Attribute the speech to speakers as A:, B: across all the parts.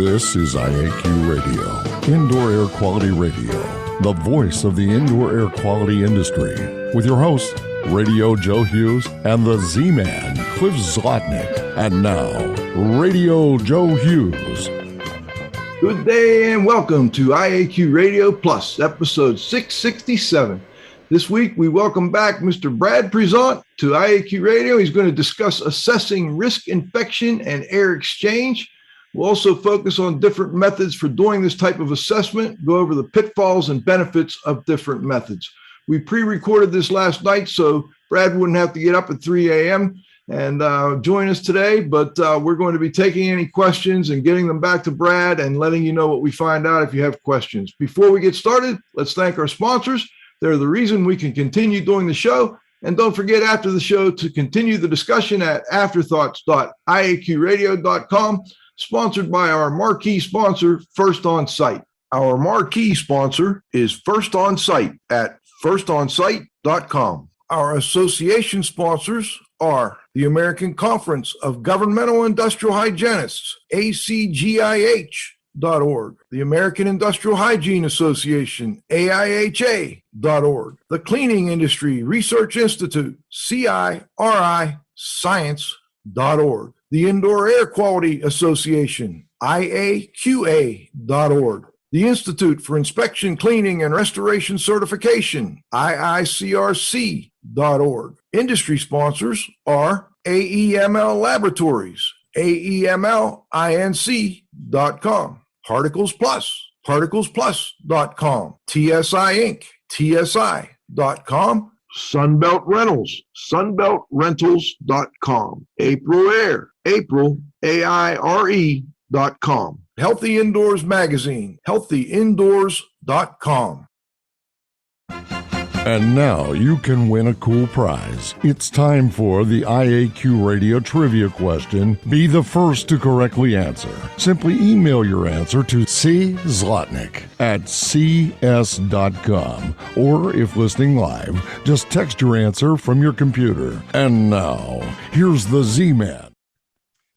A: This is IAQ Radio, Indoor Air Quality Radio, the voice of the indoor air quality industry, with your hosts, Radio Joe Hughes and the Z-Man, Cliff Zlotnick. And now, Radio Joe Hughes.
B: Good day and welcome to IAQ Radio Plus, episode 667. This week, we welcome back Mr. Brad Prezant to IAQ Radio. He's going to discuss assessing risk infection and air exchange. We'll also focus on different methods for doing this type of assessment, go over the pitfalls and benefits of different methods. We pre-recorded this last night, so Brad wouldn't have to get up at 3 a.m. and join us today, but we're going to be taking any questions and getting them back to Brad and letting you know what we find out if you have questions. Before we get started, let's thank our sponsors. They're the reason we can continue doing the show. And don't forget after the show to continue the discussion at afterthoughts.iaqradio.com, sponsored by our marquee sponsor, First On Site. Our marquee sponsor is First On Site at firstonsite.com. Our association sponsors are the American Conference of Governmental Industrial Hygienists, ACGIH.org, the American Industrial Hygiene Association, AIHA.org, the Cleaning Industry Research Institute, CIRI Science.org, the Indoor Air Quality Association, IAQA.org, the Institute for Inspection, Cleaning, and Restoration Certification, IICRC.org. Industry sponsors are AEML Laboratories, AEMLINC.com, Particles Plus, ParticlesPlus.com, TSI Inc., TSI.com, Sunbelt Rentals, SunbeltRentals.com, April Air, April, AIRE.com, Healthy Indoors Magazine, HealthyIndoors.com.
A: And now you can win a cool prize. It's time for the IAQ Radio Trivia question. Be the first to correctly answer. Simply email your answer to czlotnick@cs.com. Or if listening live, just text your answer from your computer. And now, here's the Z-Man.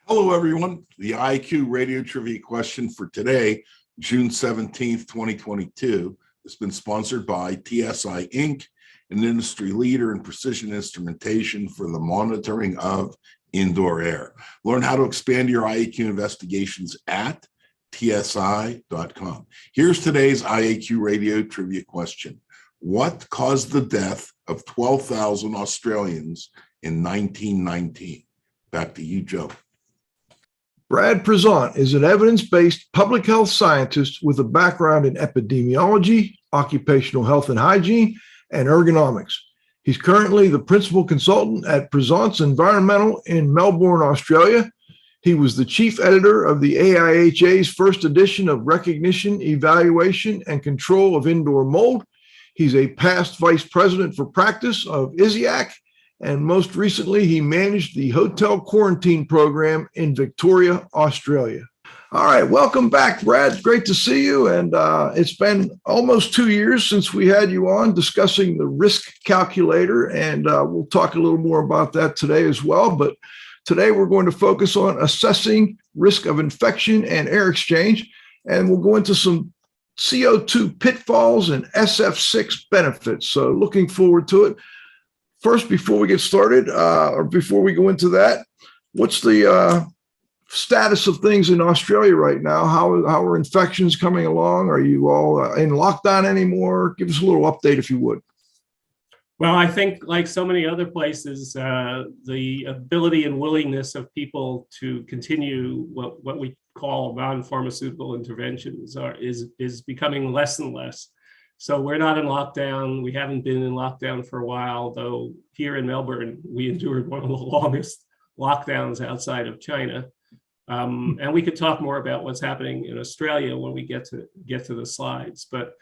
C: Hello, everyone. The IAQ Radio Trivia question for today, June 17th, 2022. It's been sponsored by TSI Inc., an industry leader in precision instrumentation for the monitoring of indoor air. Learn how to expand your IAQ investigations at tsi.com. Here's today's IAQ Radio Trivia question. What caused the death of 12,000 Australians in 1919? Back to you, Joe.
B: Brad Prezant is an evidence-based public health scientist with a background in epidemiology, occupational health and hygiene, and ergonomics. He's currently the principal consultant at Prezant Environmental in Melbourne, Australia. He was the chief editor of the AIHA's first edition of Recognition, Evaluation, and Control of Indoor Mold. He's a past vice president for Practice of ISIAQ, and most recently, he managed the hotel quarantine program in Victoria, Australia. All right, welcome back, Brad. Great to see you. And it's been almost 2 years since we had you on discussing the risk calculator, and we'll talk a little more about that today as well. But today, we're going to focus on assessing risk of infection and air exchange, and we'll go into some CO2 pitfalls and SF6 benefits. So looking forward to it. First, before we get started, or before we go into that, what's the status of things in Australia right now? How are infections coming along? Are you all in lockdown anymore? Give us a little update if you would.
D: Well, I think like so many other places, the ability and willingness of people to continue what we call non-pharmaceutical interventions is becoming less and less. So we're not in lockdown. We haven't been in lockdown for a while, though here in Melbourne, we endured one of the longest lockdowns outside of China. And we could talk more about what's happening in Australia when we get to the slides. But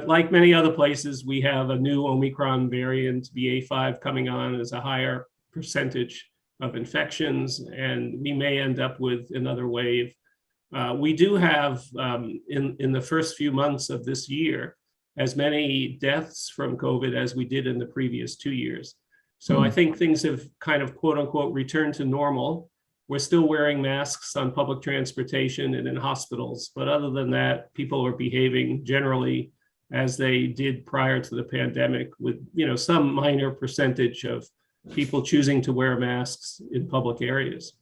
D: like many other places, we have a new Omicron variant, BA5, coming on as a higher percentage of infections, and we may end up with another wave. We do have, in the first few months of this year, as many deaths from COVID as we did in the previous 2 years. So I think things have kind of quote unquote returned to normal. We're still wearing masks on public transportation and in hospitals. But other than that, people are behaving generally as they did prior to the pandemic, with some minor percentage of people choosing to wear masks in public areas.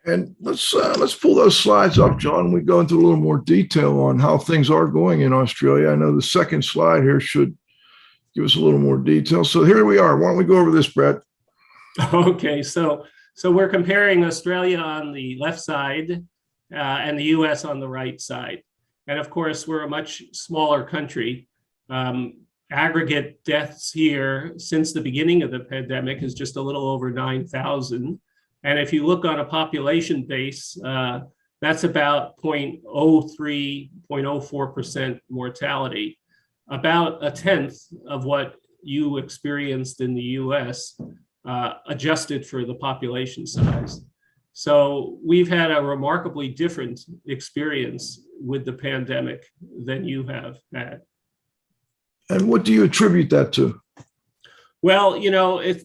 B: And let's pull those slides up, John. We go into a little more detail on how things are going in Australia. I know the second slide here should give us a little more detail. So here we are. Why don't we go over this, Brad?
D: Okay, so we're comparing Australia on the left side and the US on the right side. And of course, we're a much smaller country. Aggregate deaths here since the beginning of the pandemic is just a little over 9,000. And if you look on a population base, that's about 0.03, 0.04% mortality, about a tenth of what you experienced in the US, adjusted for the population size. So we've had a remarkably different experience with the pandemic than you have had.
B: And what do you attribute that to?
D: Well,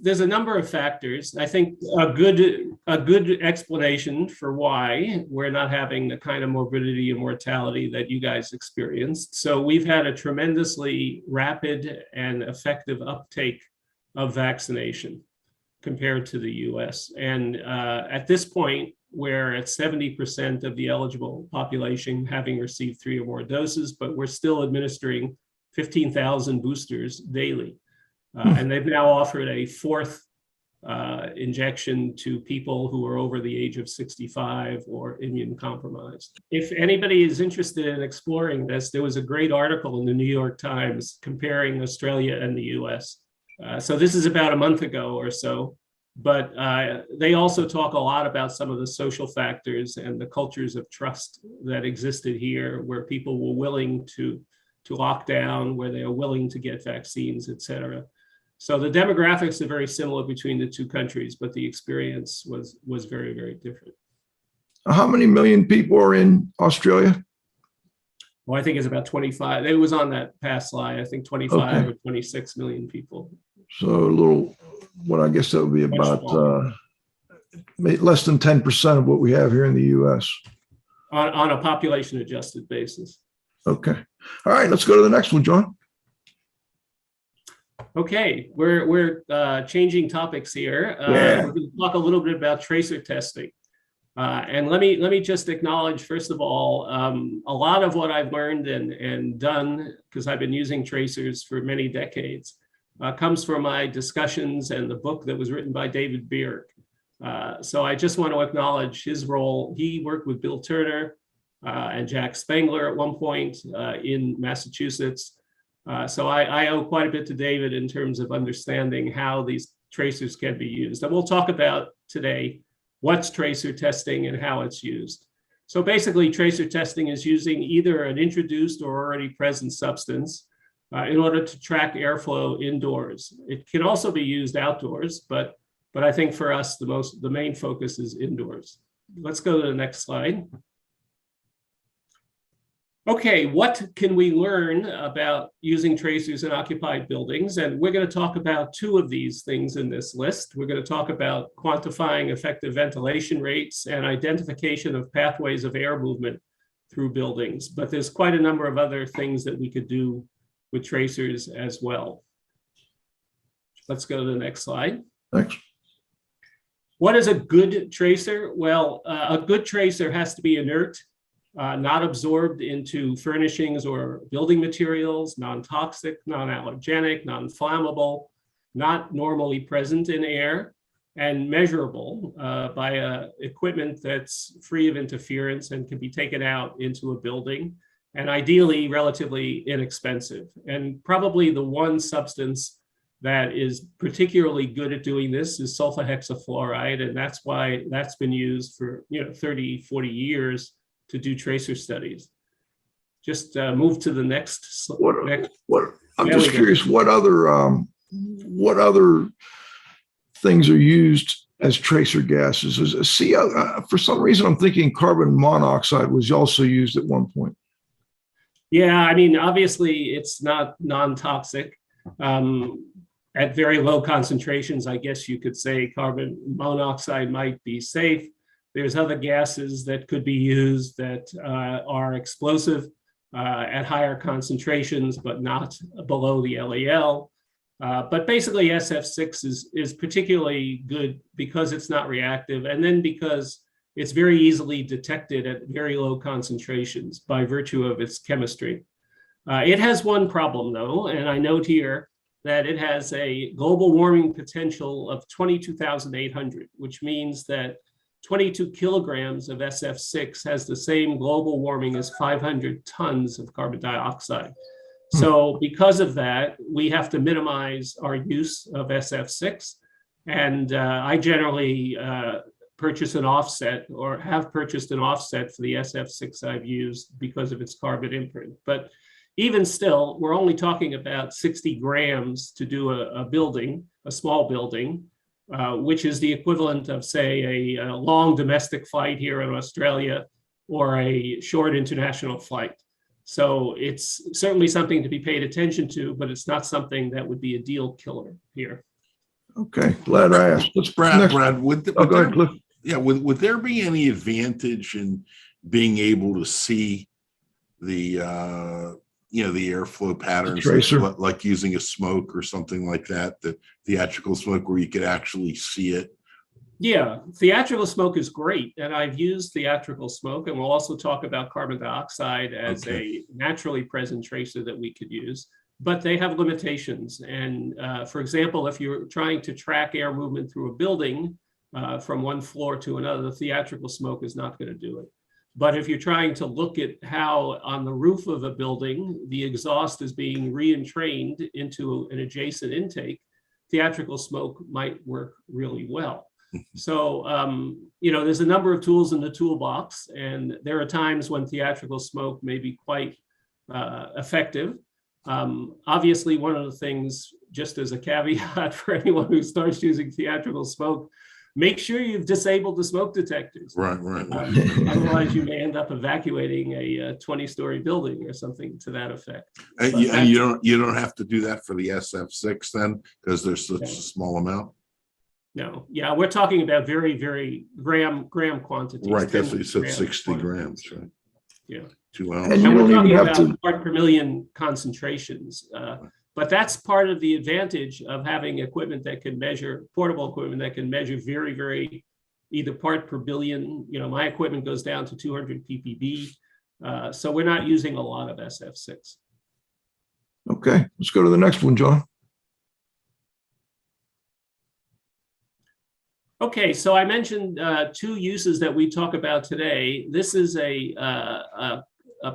D: there's a number of factors. I think a good explanation for why we're not having the kind of morbidity and mortality that you guys experienced. So we've had a tremendously rapid and effective uptake of vaccination compared to the US. And at this point, we're at 70% of the eligible population having received 3 or more doses, but we're still administering 15,000 boosters daily. And they've now offered a 4th injection to people who are over the age of 65 or immune compromised. If anybody is interested in exploring this, there was a great article in the New York Times comparing Australia and the US. So this is about a month ago or so, but they also talk a lot about some of the social factors and the cultures of trust that existed here, where people were willing to lock down, where they are willing to get vaccines, et cetera. So the demographics are very similar between the two countries, but the experience was very, very different.
B: How many million people are in Australia?
D: Well, I think it's about 25. It was on that past slide. I think 25 or 26 million people.
B: So a little, what I guess that would be about less than 10% of what we have here in the U.S.
D: On a population adjusted basis.
B: Okay. All right, let's go to the next one, John.
D: Okay, we're changing topics here.
B: Yeah.
D: We're going to talk a little bit about tracer testing. And let me just acknowledge, first of all, a lot of what I've learned and done, because I've been using tracers for many decades, comes from my discussions and the book that was written by David Beard. So I just want to acknowledge his role. He worked with Bill Turner and Jack Spengler at one point in Massachusetts. So I owe quite a bit to David in terms of understanding how these tracers can be used. And we'll talk about today what's tracer testing and how it's used. So basically, tracer testing is using either an introduced or already present substance in order to track airflow indoors. It can also be used outdoors, but I think for us, the main focus is indoors. Let's go to the next slide. Okay, what can we learn about using tracers in occupied buildings? And we're going to talk about 2 of these things in this list. We're going to talk about quantifying effective ventilation rates and identification of pathways of air movement through buildings. But there's quite a number of other things that we could do with tracers as well. Let's go to the next slide.
B: Thanks.
D: What is a good tracer? Well, a good tracer has to be inert, not absorbed into furnishings or building materials, non-toxic, non-allergenic, non-flammable, not normally present in air, and measurable by equipment that's free of interference and can be taken out into a building, and ideally relatively inexpensive. And probably the one substance that is particularly good at doing this is sulfahexafluoride, and that's why that's been used for 30, 40 years to do tracer studies. Just move to the next.
B: I'm just curious, what other things are used as tracer gases? For some reason, I'm thinking carbon monoxide was also used at one point.
D: Yeah, I mean, obviously it's not non-toxic. At very low concentrations, I guess you could say carbon monoxide might be safe. There's other gases that could be used that are explosive at higher concentrations, but not below the LEL. But basically SF6 is particularly good because it's not reactive, and then because it's very easily detected at very low concentrations by virtue of its chemistry. It has one problem though, and I note here that it has a global warming potential of 22,800, which means that 22 kilograms of SF6 has the same global warming as 500 tons of carbon dioxide. So because of that, we have to minimize our use of SF6. And I generally purchase an offset or have purchased an offset for the SF6 I've used because of its carbon imprint. But even still, we're only talking about 60 grams to do a building, a small building, which is the equivalent of, say, a long domestic flight here in Australia or a short international flight. So it's certainly something to be paid attention to, but it's not something that would be a deal killer here.
B: Okay, glad I asked. Let's
C: Brad, would there be any advantage in being able to see the the airflow patterns, like using a smoke or something like that, the theatrical smoke, where you could actually see it?
D: Yeah, theatrical smoke is great, and I've used theatrical smoke, and we'll also talk about carbon dioxide as a naturally present tracer that we could use, but they have limitations. And for example, if you're trying to track air movement through a building from one floor to another, the theatrical smoke is not going to do it. But if you're trying to look at how on the roof of a building, the exhaust is being re-entrained into an adjacent intake, theatrical smoke might work really well. So, there's a number of tools in the toolbox, and there are times when theatrical smoke may be quite effective. Obviously, one of the things, just as a caveat for anyone who starts using theatrical smoke, make sure you've disabled the smoke detectors.
C: Right.
D: Otherwise, you may end up evacuating a 20-story building or something to that effect.
C: And you don't have to do that for the SF6 then, because there's such a small amount.
D: No, yeah, we're talking about very, very gram quantities.
C: Right, that's what you said, 60 grams, right?
D: Yeah.
C: 2 ounces.
D: And we're talking about part per million concentrations. But that's part of the advantage of having equipment that can measure, portable equipment that can measure very, very, either part per billion. My equipment goes down to 200 ppb. So we're not using a lot of SF6.
B: Okay, let's go to the next one, John.
D: Okay, so I mentioned two uses that we talk about today. This is a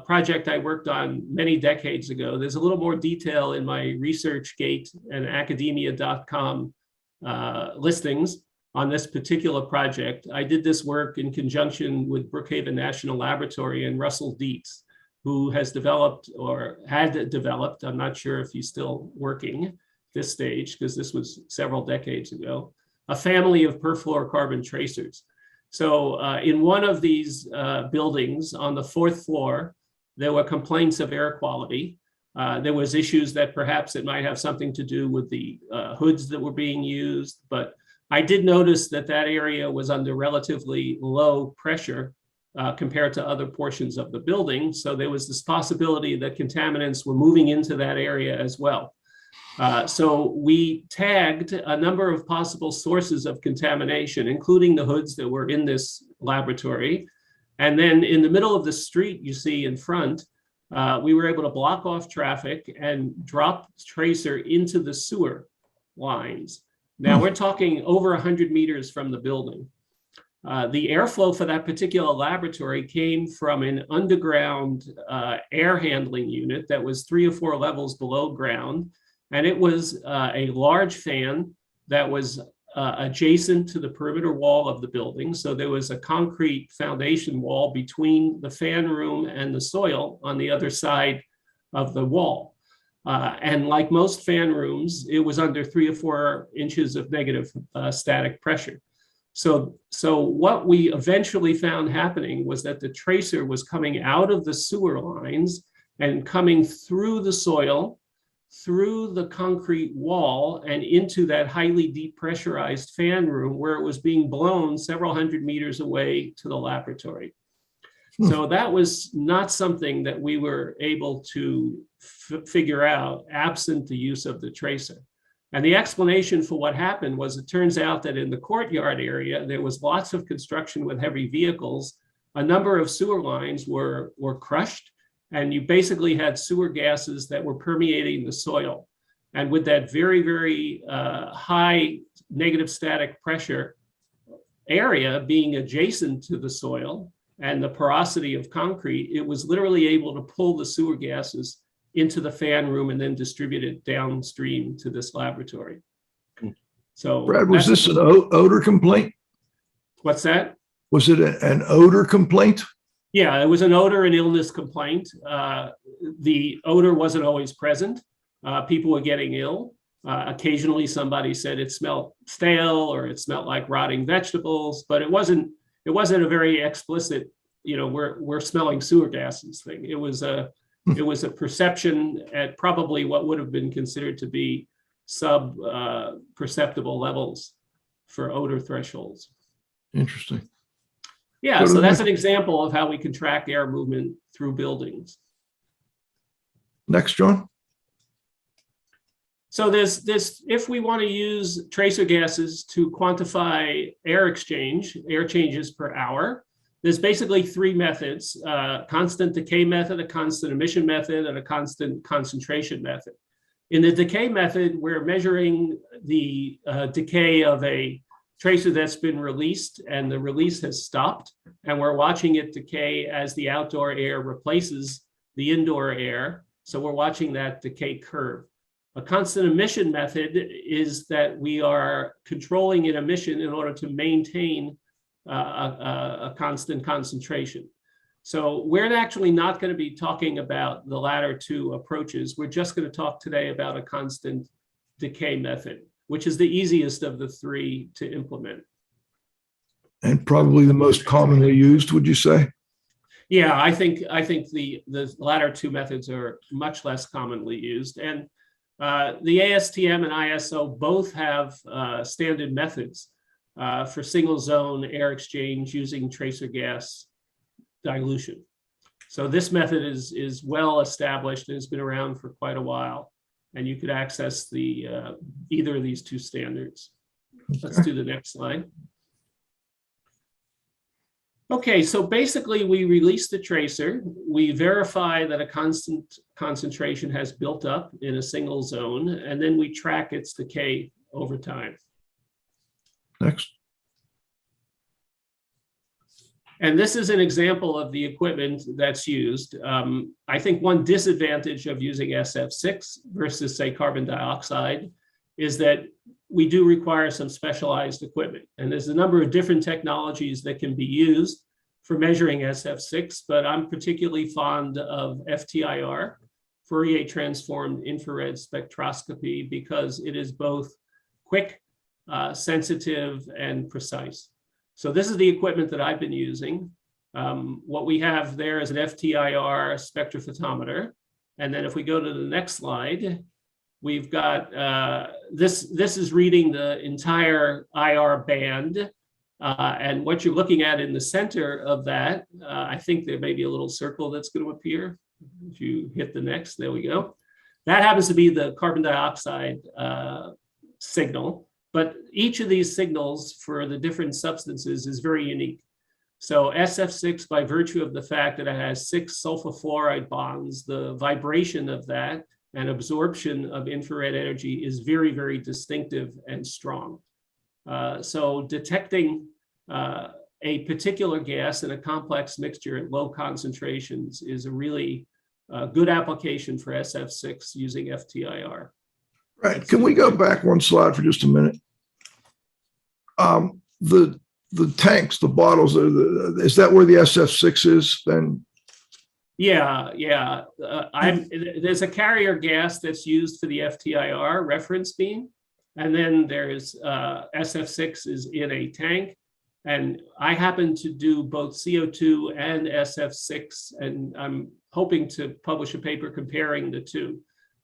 D: project I worked on many decades ago. There's a little more detail in my ResearchGate and academia.com listings on this particular project. I did this work in conjunction with Brookhaven National Laboratory and Russell Dietz, who has developed, or had developed, I'm not sure if he's still working at this stage, because this was several decades ago, a family of perfluorocarbon tracers. So in one of these buildings on the 4th floor, there were complaints of air quality. There was issues that perhaps it might have something to do with the hoods that were being used, but I did notice that that area was under relatively low pressure compared to other portions of the building. So there was this possibility that contaminants were moving into that area as well. So we tagged a number of possible sources of contamination, including the hoods that were in this laboratory. And then in the middle of the street, you see in front, we were able to block off traffic and drop tracer into the sewer lines. Now we're talking over 100 meters from the building. The airflow for that particular laboratory came from an underground air handling unit that was 3 or 4 levels below ground. And it was a large fan that was adjacent to the perimeter wall of the building. So there was a concrete foundation wall between the fan room and the soil on the other side of the wall. And like most fan rooms, it was under 3 or 4 inches of negative static pressure. So what we eventually found happening was that the tracer was coming out of the sewer lines and coming through the soil, through the concrete wall and into that highly depressurized fan room where it was being blown several hundred meters away to the laboratory. So that was not something that we were able to figure out absent the use of the tracer. And the explanation for what happened was it turns out that in the courtyard area, there was lots of construction with heavy vehicles. A number of sewer lines were crushed, and you basically had sewer gases that were permeating the soil. And with that very, very high negative static pressure area being adjacent to the soil and the porosity of concrete, it was literally able to pull the sewer gases into the fan room and then distribute it downstream to this laboratory. So,
B: Brad, was this an odor complaint?
D: What's that?
B: Was it an odor complaint?
D: Yeah, it was an odor and illness complaint. The odor wasn't always present. People were getting ill. Occasionally somebody said it smelled stale or it smelled like rotting vegetables, but it wasn't a very explicit, we're smelling sewer gases thing. It was a perception at probably what would have been considered to be perceptible levels for odor thresholds.
B: Interesting.
D: Yeah, so that's an example of how we can track air movement through buildings.
B: Next, John.
D: So there's this, if we want to use tracer gases to quantify air changes per hour, there's basically three methods: constant decay method, a constant emission method, and a constant concentration method. In the decay method, we're measuring the decay of a tracer that's been released and the release has stopped, and we're watching it decay as the outdoor air replaces the indoor air. So we're watching that decay curve. A constant emission method is that we are controlling an emission in order to maintain a constant concentration. So we're actually not going to be talking about the latter two approaches. We're just going to talk today about a constant decay method, which is the easiest of the three to implement.
B: And probably the most commonly used, would you say?
D: Yeah, I think the latter two methods are much less commonly used. And the ASTM and ISO both have standard methods for single zone air exchange using tracer gas dilution. So this method is well established and has been around for quite a while. And you could access the either of these two standards. Okay. Let's do the next slide. Okay, so basically we release the tracer, we verify that a constant concentration has built up in a single zone, and then we track its decay over time.
B: Next.
D: And this is an example of the equipment that's used. I think one disadvantage of using SF6 versus, say, carbon dioxide is that we do require some specialized equipment. And there's a number of different technologies that can be used for measuring SF6, but I'm particularly fond of FTIR, Fourier transformed infrared spectroscopy, because it is both quick, sensitive, and precise. So this is the equipment that I've been using. What we have there is an FTIR spectrophotometer. And then if we go to the next slide, we've got, this is reading the entire IR band. And what you're looking at in the center of that, I think there may be a little circle that's going to appear. If you hit the next, there we go. That happens to be the carbon dioxide signal. But each of these signals for the different substances is very unique. So SF6, by virtue of the fact that it has 6 sulfur fluoride bonds, the vibration of that and absorption of infrared energy is very, very distinctive and strong. So detecting a particular gas in a complex mixture at low concentrations is a really good application for SF6 using FTIR.
B: Right. Can we go back one slide for just a minute? The tanks, the bottles, is that where the SF6 is then?
D: Yeah. There's a carrier gas that's used for the FTIR reference beam. And then there's SF6 is in a tank. And I happen to do both CO2 and SF6, and I'm hoping to publish a paper comparing the two.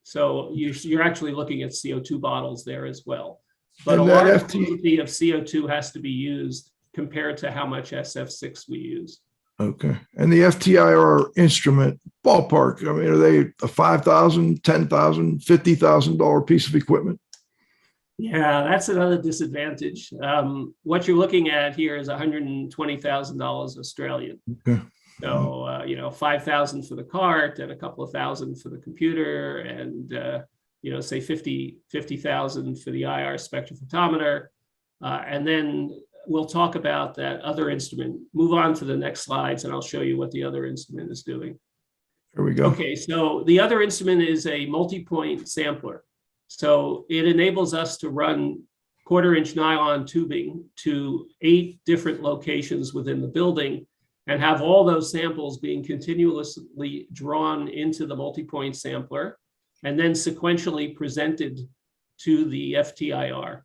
D: So you're actually looking at CO2 bottles there as well. But
B: And
D: a
B: that
D: large
B: FT
D: quantity of CO2 has to be used compared to how much SF6 we use.
B: Okay. And the FTIR instrument, ballpark, I mean, are they a $5,000, $10,000, $50,000 piece of equipment?
D: Yeah, that's another disadvantage. What you're looking at here is $120,000 Australian.
B: Okay.
D: So, you know, 5,000 for the cart and a couple of thousand for the computer and, you know, say 50,000 for the IR spectrophotometer. And then we'll talk about that other instrument. Move on to the next slides and I'll show you what the other instrument is doing.
B: Here we go.
D: Okay, so the other instrument is a multi-point sampler. So it enables us to run 1/4-inch nylon tubing to 8 different locations within the building and have all those samples being continuously drawn into the multi-point sampler and then sequentially presented to the FTIR.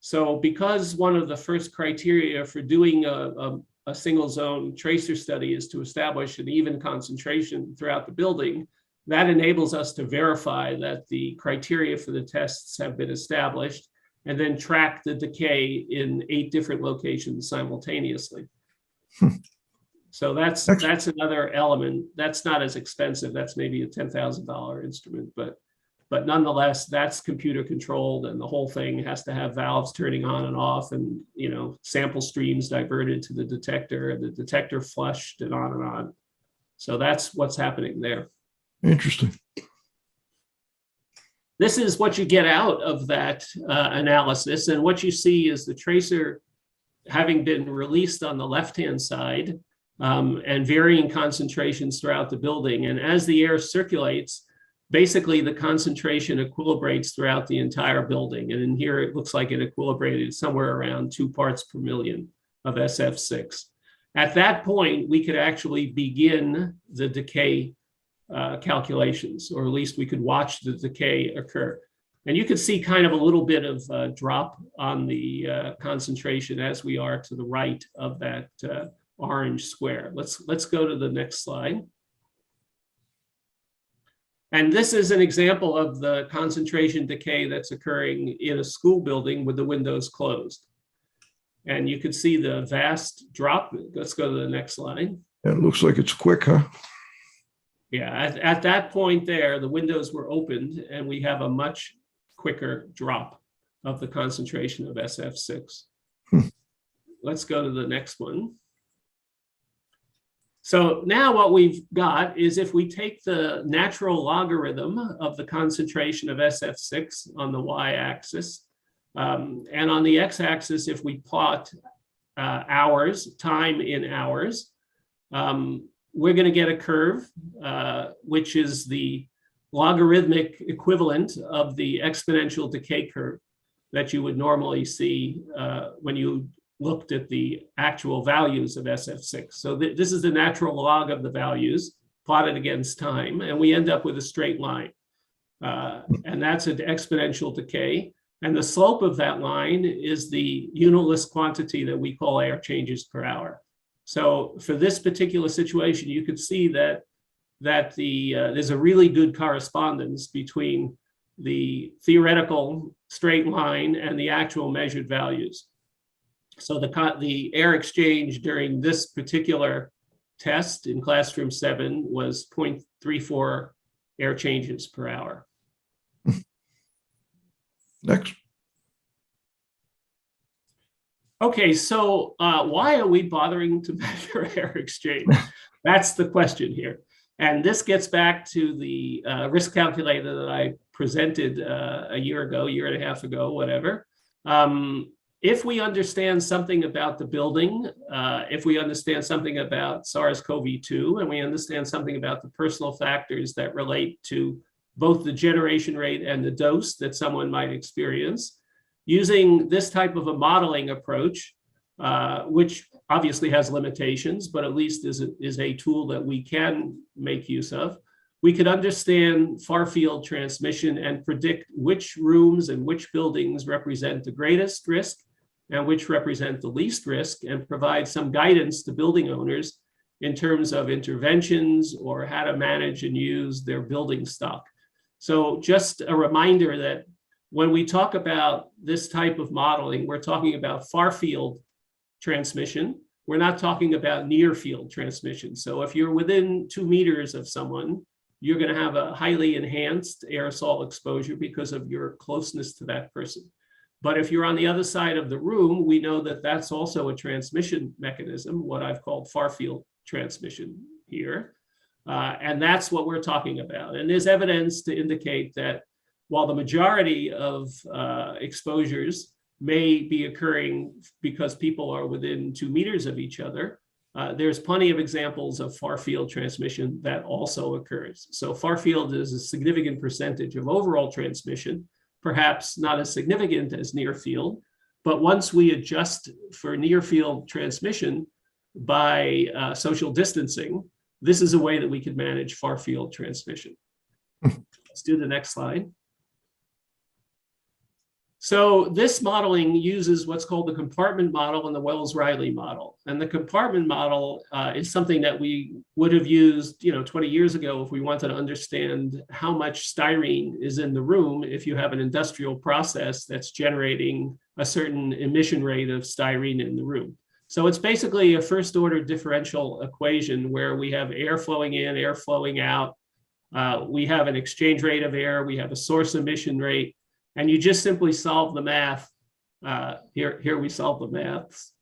D: So because one of the first criteria for doing a single zone tracer study is to establish an even concentration throughout the building, that enables us to verify that the criteria for the tests have been established and then track the decay in 8 different locations simultaneously. So that's another element. That's not as expensive. That's maybe a $10,000 instrument, but nonetheless, that's computer controlled, and the whole thing has to have valves turning on and off, and you know, sample streams diverted to the detector, and the detector flushed, and on and on. So that's what's happening there.
B: Interesting.
D: This is what you get out of that analysis, and what you see is the tracer having been released on the left-hand side and varying concentrations throughout the building. And as the air circulates, basically the concentration equilibrates throughout the entire building. And in here, it looks like it equilibrated somewhere around 2 parts per million of SF6. At that point, we could actually begin the decay calculations, or at least we could watch the decay occur. And you can see kind of a little bit of a drop on the concentration as we are to the right of that orange square. Let's go to the next slide. And this is an example of the concentration decay that's occurring in a school building with the windows closed. And you can see the vast drop. Let's go to the next slide.
B: It looks like it's quick, huh?
D: Yeah, at that point there, the windows were opened and we have a much quicker drop of the concentration of SF6. Let's go to the next one. So now what we've got is, if we take the natural logarithm of the concentration of SF6 on the y-axis, and on the x-axis, if we plot hours, time in hours, we're going to get a curve, which is the logarithmic equivalent of the exponential decay curve that you would normally see when you looked at the actual values of SF6. So this is the natural log of the values plotted against time, and we end up with a straight line. And that's an exponential decay. And the slope of that line is the unitless quantity that we call air changes per hour. So for this particular situation, you could see that there's a really good correspondence between the theoretical straight line and the actual measured values. So the air exchange during this particular test in classroom 7 was 0.34 air changes per hour.
B: Next.
D: Okay, so why are we bothering to measure air exchange? That's the question here. And this gets back to the risk calculator that I presented a year and a half ago, whatever. If we understand something about the building, if we understand something about SARS-CoV-2, and we understand something about the personal factors that relate to both the generation rate and the dose that someone might experience, using this type of a modeling approach, which obviously has limitations, but at least is a tool that we can make use of, we could understand far-field transmission and predict which rooms and which buildings represent the greatest risk and which represent the least risk, and provide some guidance to building owners in terms of interventions or how to manage and use their building stock. So just a reminder that when we talk about this type of modeling, we're talking about far field transmission. We're not talking about near field transmission. So if you're within 2 meters of someone, you're going to have a highly enhanced aerosol exposure because of your closeness to that person. But if you're on the other side of the room, we know that that's also a transmission mechanism, what I've called far field transmission here. And that's what we're talking about. And there's evidence to indicate that while the majority of exposures may be occurring because people are within 2 meters of each other, there's plenty of examples of far field transmission that also occurs. So far field is a significant percentage of overall transmission, perhaps not as significant as near field, but once we adjust for near field transmission by social distancing, this is a way that we can manage far field transmission. Let's do the next slide. So this modeling uses what's called the compartment model and the Wells-Riley model. And the compartment model is something that we would have used 20 years ago if we wanted to understand how much styrene is in the room if you have an industrial process that's generating a certain emission rate of styrene in the room. So it's basically a first order differential equation where we have air flowing in, air flowing out. We have an exchange rate of air, we have a source emission rate. And you just simply solve the math. Here we solve the maths.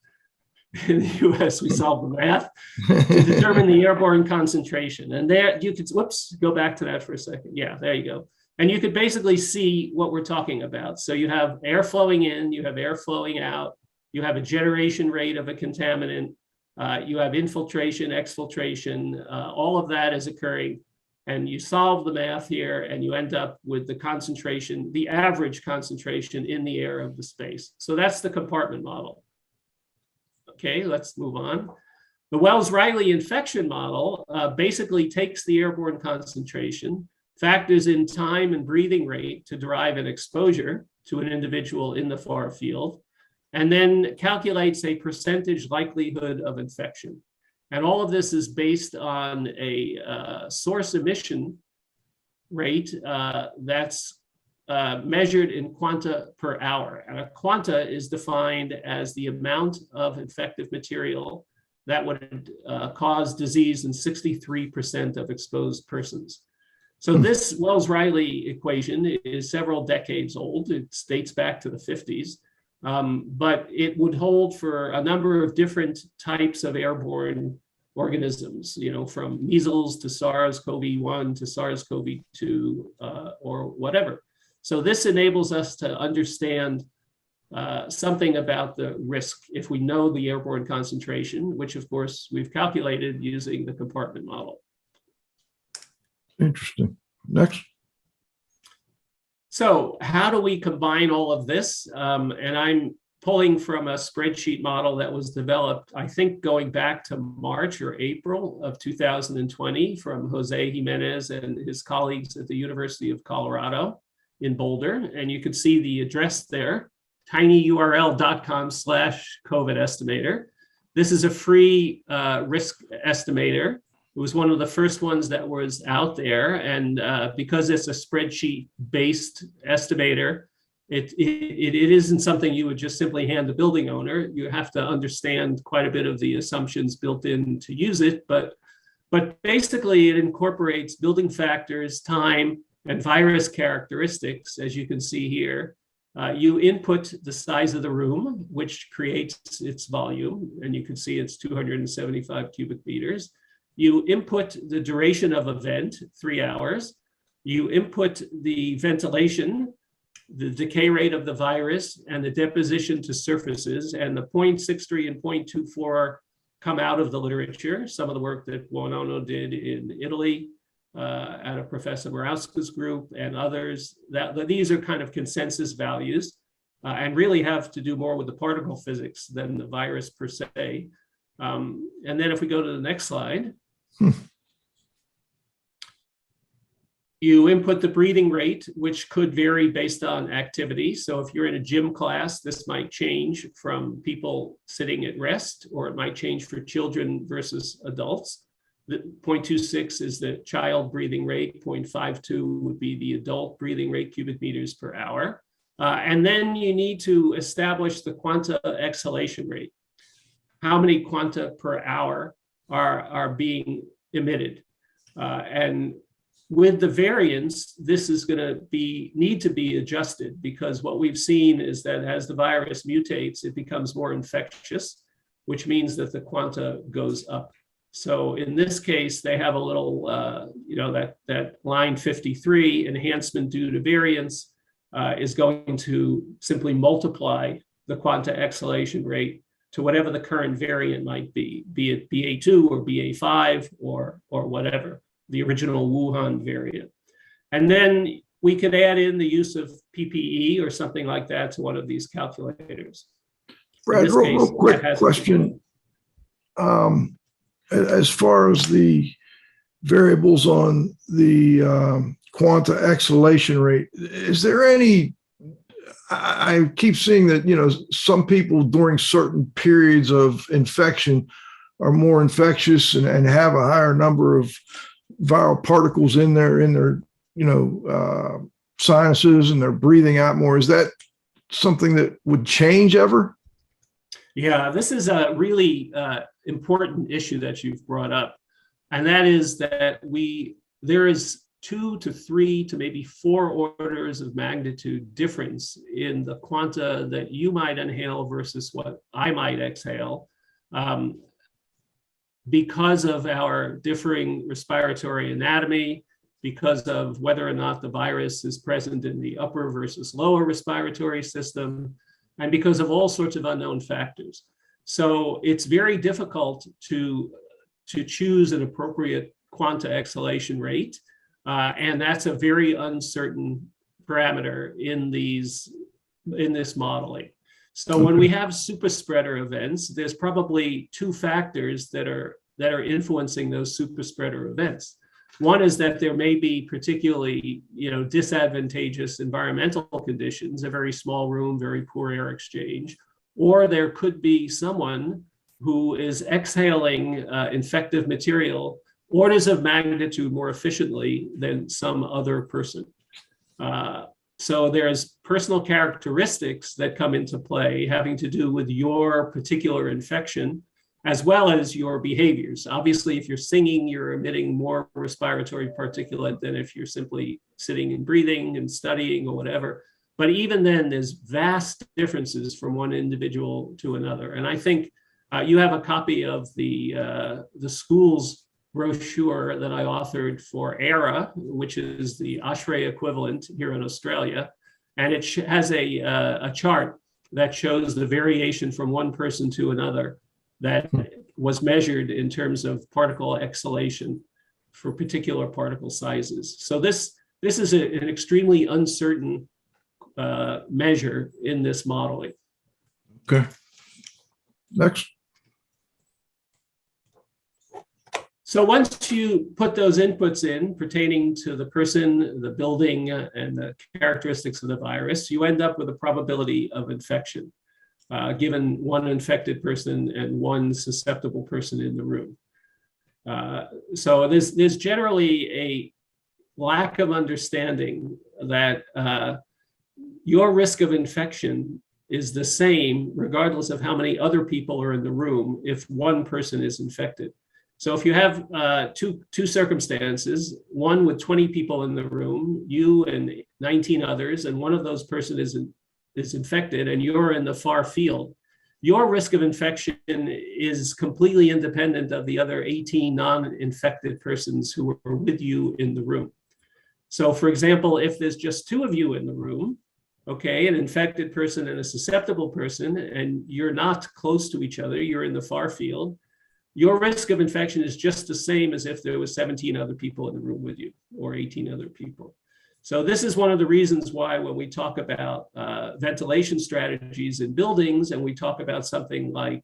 D: In the US, we solve the math to determine the airborne concentration. And there you could, whoops, go back to that for a second. Yeah, there you go. And you could basically see what we're talking about. So you have air flowing in, you have air flowing out, you have a generation rate of a contaminant, you have infiltration, exfiltration, all of that is occurring. And you solve the math here and you end up with the concentration, the average concentration in the air of the space. So that's the compartment model. Okay, let's move on. The Wells-Riley infection model basically takes the airborne concentration, factors in time and breathing rate to derive an exposure to an individual in the far field, and then calculates a percentage likelihood of infection. And all of this is based on a source emission rate that's measured in quanta per hour. And a quanta is defined as the amount of infective material that would cause disease in 63% of exposed persons. So this Wells-Riley equation is several decades old. It dates back to the 50s. But it would hold for a number of different types of airborne organisms, from measles to SARS-CoV-1 to SARS-CoV-2 or whatever. So this enables us to understand something about the risk if we know the airborne concentration, which of course we've calculated using the compartment model.
B: Interesting. Next.
D: So how do we combine all of this? And I'm pulling from a spreadsheet model that was developed, I think, going back to March or April of 2020 from Jose Jimenez and his colleagues at the University of Colorado in Boulder. And you can see the address there, tinyurl.com/COVID estimator. This is a free risk estimator. It was one of the first ones that was out there. And because it's a spreadsheet-based estimator, it isn't something you would just simply hand the building owner. You have to understand quite a bit of the assumptions built in to use it. But basically, it incorporates building factors, time, and virus characteristics, as you can see here. You input the size of the room, which creates its volume. And you can see it's 275 cubic meters. You input the duration of event, 3 hours. You input the ventilation, the decay rate of the virus, and the deposition to surfaces. And the 0.63 and 0.24 come out of the literature. Some of the work that Buonono did in Italy at a Professor Borowska's group and others, that these are kind of consensus values and really have to do more with the particle physics than the virus per se. And then if we go to the next slide, you input the breathing rate, which could vary based on activity. So if you're in a gym class, this might change from people sitting at rest, or it might change for children versus adults. 0.26 is the child breathing rate, 0.52 would be the adult breathing rate, cubic meters per hour. And then you need to establish the quanta exhalation rate. How many quanta per hour are being emitted? And with the variance, this is going to need to be adjusted, because what we've seen is that as the virus mutates, it becomes more infectious, which means that the quanta goes up. So in this case, they have a little, that line 53, enhancement due to variance, is going to simply multiply the quanta exhalation rate to whatever the current variant might be it BA2 or BA5 or whatever, the original Wuhan variant. And then we could add in the use of PPE or something like that to one of these calculators.
B: Brad, real quick question. As far as the variables on the quanta exhalation rate, is there any, I keep seeing that, some people during certain periods of infection are more infectious and have a higher number of viral particles in their sinuses, and they're breathing out more. Is that something that would change ever?
D: Yeah, this is a really important issue that you've brought up. And that is that there is 2 to 3 to maybe 4 orders of magnitude difference in the quanta that you might inhale versus what I might exhale, because of our differing respiratory anatomy, because of whether or not the virus is present in the upper versus lower respiratory system, and because of all sorts of unknown factors. So it's very difficult to choose an appropriate quanta exhalation rate. And that's a very uncertain parameter in this modeling. So when we have super spreader events, there's probably 2 factors that are influencing those super spreader events. One is that there may be particularly disadvantageous environmental conditions, a very small room, very poor air exchange, or there could be someone who is exhaling infective material orders of magnitude more efficiently than some other person. So there's personal characteristics that come into play having to do with your particular infection, as well as your behaviors. Obviously, if you're singing, you're emitting more respiratory particulate than if you're simply sitting and breathing and studying or whatever. But even then, there's vast differences from one individual to another. And I think you have a copy of the school's brochure that I authored for AIHA, which is the ASHRAE equivalent here in Australia. And it has a chart that shows the variation from one person to another that was measured in terms of particle exhalation for particular particle sizes. So this is an extremely uncertain measure in this modeling.
B: Okay. Next.
D: So once you put those inputs in pertaining to the person, the building, and the characteristics of the virus, you end up with a probability of infection, given one infected person and one susceptible person in the room. So there's generally a lack of understanding that your risk of infection is the same regardless of how many other people are in the room if one person is infected. So if you have two circumstances, one with 20 people in the room, you and 19 others, and one of those persons is infected and you're in the far field, your risk of infection is completely independent of the other 18 non-infected persons who are with you in the room. So for example, if there's just 2 of you in the room, okay, an infected person and a susceptible person, and you're not close to each other, you're in the far field, your risk of infection is just the same as if there was 17 other people in the room with you or 18 other people. So this is one of the reasons why when we talk about ventilation strategies in buildings, and we talk about something like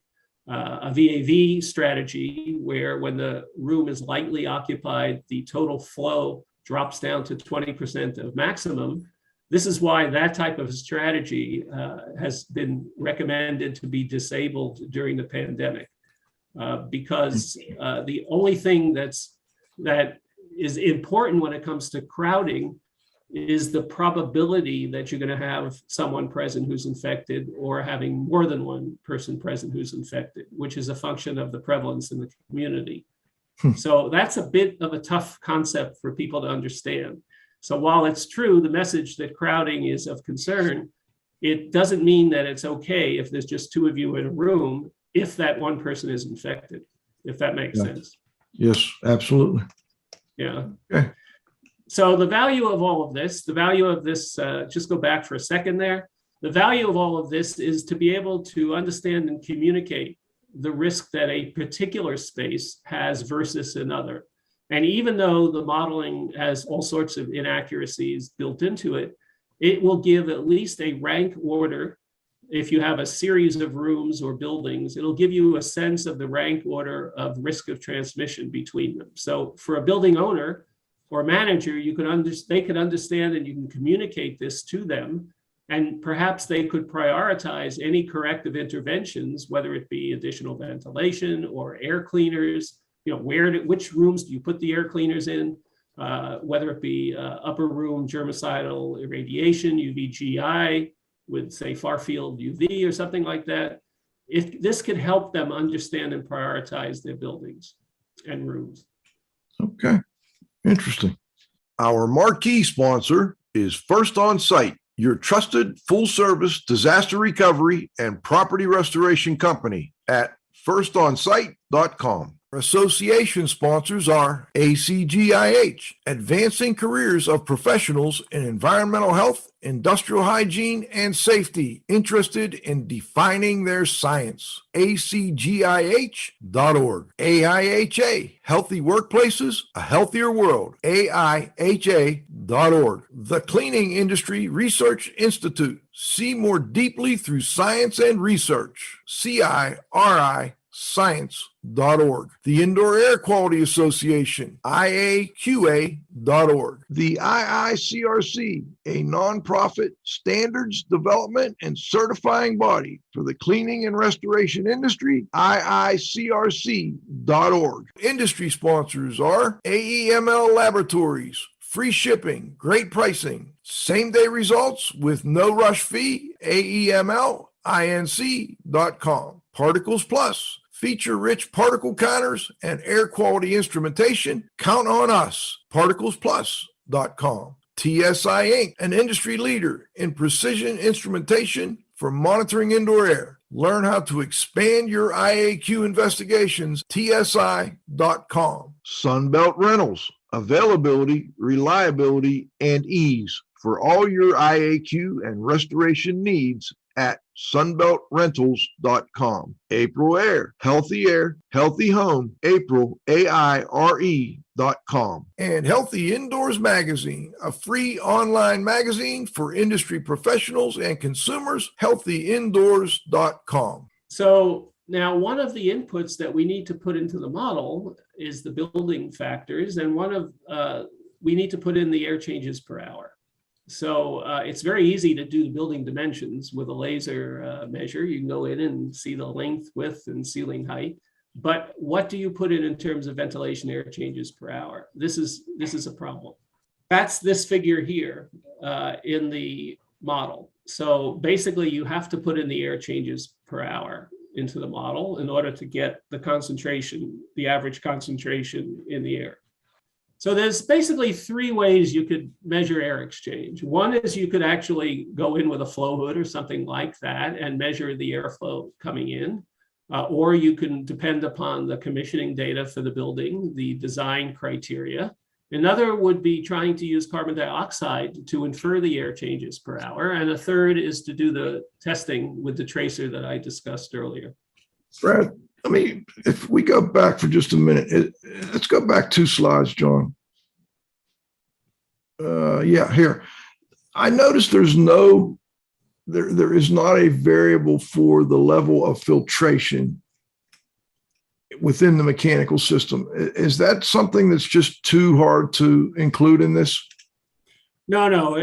D: a VAV strategy, where when the room is lightly occupied, the total flow drops down to 20% of maximum. This is why that type of strategy has been recommended to be disabled during the pandemic. because the only thing that is important when it comes to crowding is the probability that you're going to have someone present who's infected or having more than one person present who's infected, which is a function of the prevalence in the community. So that's a bit of a tough concept for people to understand. So while it's true, the message that crowding is of concern, it doesn't mean that it's okay if there's just two of you in a room, if that one person is infected, if that makes sense.
B: Yes, absolutely.
D: Yeah.
B: Okay.
D: So the value of all of this, just go back for a second there. The value of all of this is to be able to understand and communicate the risk that a particular space has versus another. And even though the modeling has all sorts of inaccuracies built into it, it will give at least a rank order. If you have a series of rooms or buildings, it'll give you a sense of the rank order of risk of transmission between them. So for a building owner or manager, they could understand and you can communicate this to them. And perhaps they could prioritize any corrective interventions, whether it be additional ventilation or air cleaners. Which rooms do you put the air cleaners in? Whether it be upper room germicidal irradiation, UVGI, with say far field UV or something like that. If this could help them understand and prioritize their buildings and rooms.
B: Okay, interesting. Our marquee sponsor is First On Site, your trusted full-service disaster recovery and property restoration company at firstonsite.com. Association sponsors are ACGIH, Advancing Careers of Professionals in Environmental Health, Industrial Hygiene, and Safety, interested in defining their science. ACGIH.org. AIHA, Healthy Workplaces, A Healthier World. AIHA.org. The Cleaning Industry Research Institute. See more deeply through science and research. CIRI science.org. The Indoor Air Quality Association, IAQA.org. The IICRC, a nonprofit standards development and certifying body for the cleaning and restoration industry, IICRC.org. Industry sponsors are AEML Laboratories, free shipping, great pricing, same-day results with no rush fee, AEMLinc.com. Particles Plus, feature-rich particle counters and air quality instrumentation. Count on us, particlesplus.com. TSI Inc., an industry leader in precision instrumentation for monitoring indoor air. Learn how to expand your IAQ investigations, tsi.com. Sunbelt Rentals, availability, reliability, and ease for all your IAQ and restoration needs at sunbeltrentals.com. April Air, healthy home, April, AIRE.com. And Healthy Indoors Magazine, a free online magazine for industry professionals and consumers, healthyindoors.com.
D: So now one of the inputs that we need to put into the model is the building factors, and we need to put in the air changes per hour. So it's very easy to do the building dimensions with a laser measure. You can go in and see the length, width, and ceiling height. But what do you put in terms of ventilation air changes per hour? This is a problem. That's this figure here in the model. So basically, you have to put in the air changes per hour into the model in order to get the concentration, the average concentration in the air. So there's basically three ways you could measure air exchange. One is you could actually go in with a flow hood or something like that and measure the airflow coming in. Or you can depend upon the commissioning data for the building, the design criteria. Another would be trying to use carbon dioxide to infer the air changes per hour. And a third is to do the testing with the tracer that I discussed earlier.
B: Brad, if we go back for just a minute, let's go back 2 slides, John. Here. I noticed there is not a variable for the level of filtration within the mechanical system. Is that something that's just too hard to include in this?
D: No.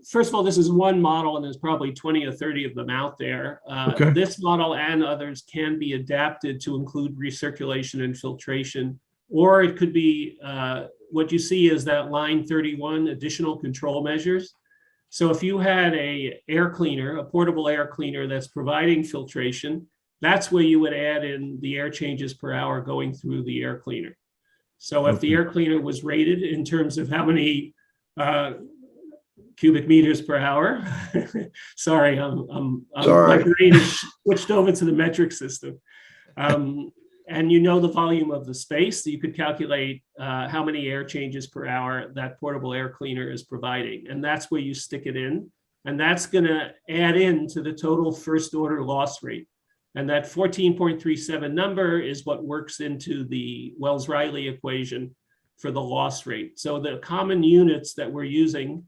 D: First of all, this is one model, and there's probably 20 or 30 of them out there.
B: Okay.
D: This model and others can be adapted to include recirculation and filtration, or it could be what you see is that line 31, additional control measures. So if you had a air cleaner, a portable air cleaner that's providing filtration, that's where you would add in the air changes per hour going through the air cleaner. So if the air cleaner was rated in terms of how many cubic meters per hour. Sorry, my brain is switched over to the metric system. And you know the volume of the space, so you could calculate how many air changes per hour that portable air cleaner is providing. And that's where you stick it in. And that's going to add in to the total first order loss rate. And that 14.37 number is what works into the Wells-Riley equation for the loss rate. So the common units that we're using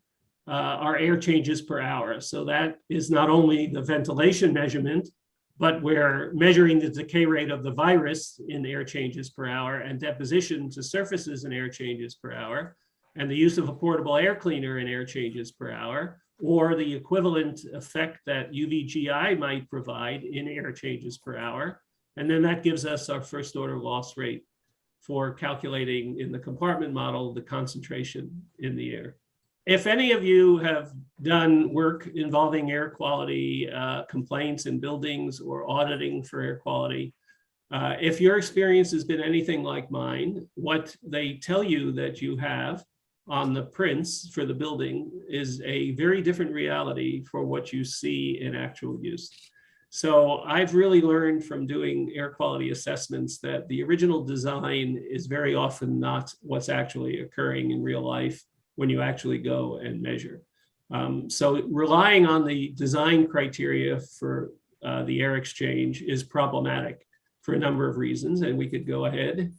D: are air changes per hour. So that is not only the ventilation measurement, but we're measuring the decay rate of the virus in air changes per hour and deposition to surfaces in air changes per hour, and the use of a portable air cleaner in air changes per hour, or the equivalent effect that UVGI might provide in air changes per hour. And then that gives us our first order loss rate for calculating in the compartment model the concentration in the air. If any of you have done work involving air quality complaints in buildings or auditing for air quality, if your experience has been anything like mine, what they tell you that you have on the prints for the building is a very different reality for what you see in actual use. So I've really learned from doing air quality assessments that the original design is very often not what's actually occurring in real life when you actually go and measure. So relying on the design criteria for the air exchange is problematic for a number of reasons, and we could go ahead.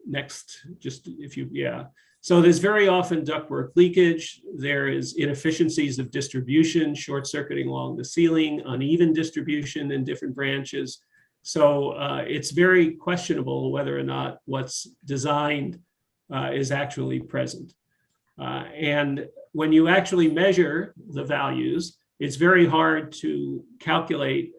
D: Next, just if you, yeah. So there's very often ductwork leakage. There is inefficiencies of distribution, short circuiting along the ceiling, uneven distribution in different branches. So it's very questionable whether or not what's designed is actually present. And when you actually measure the values, it's very hard to calculate.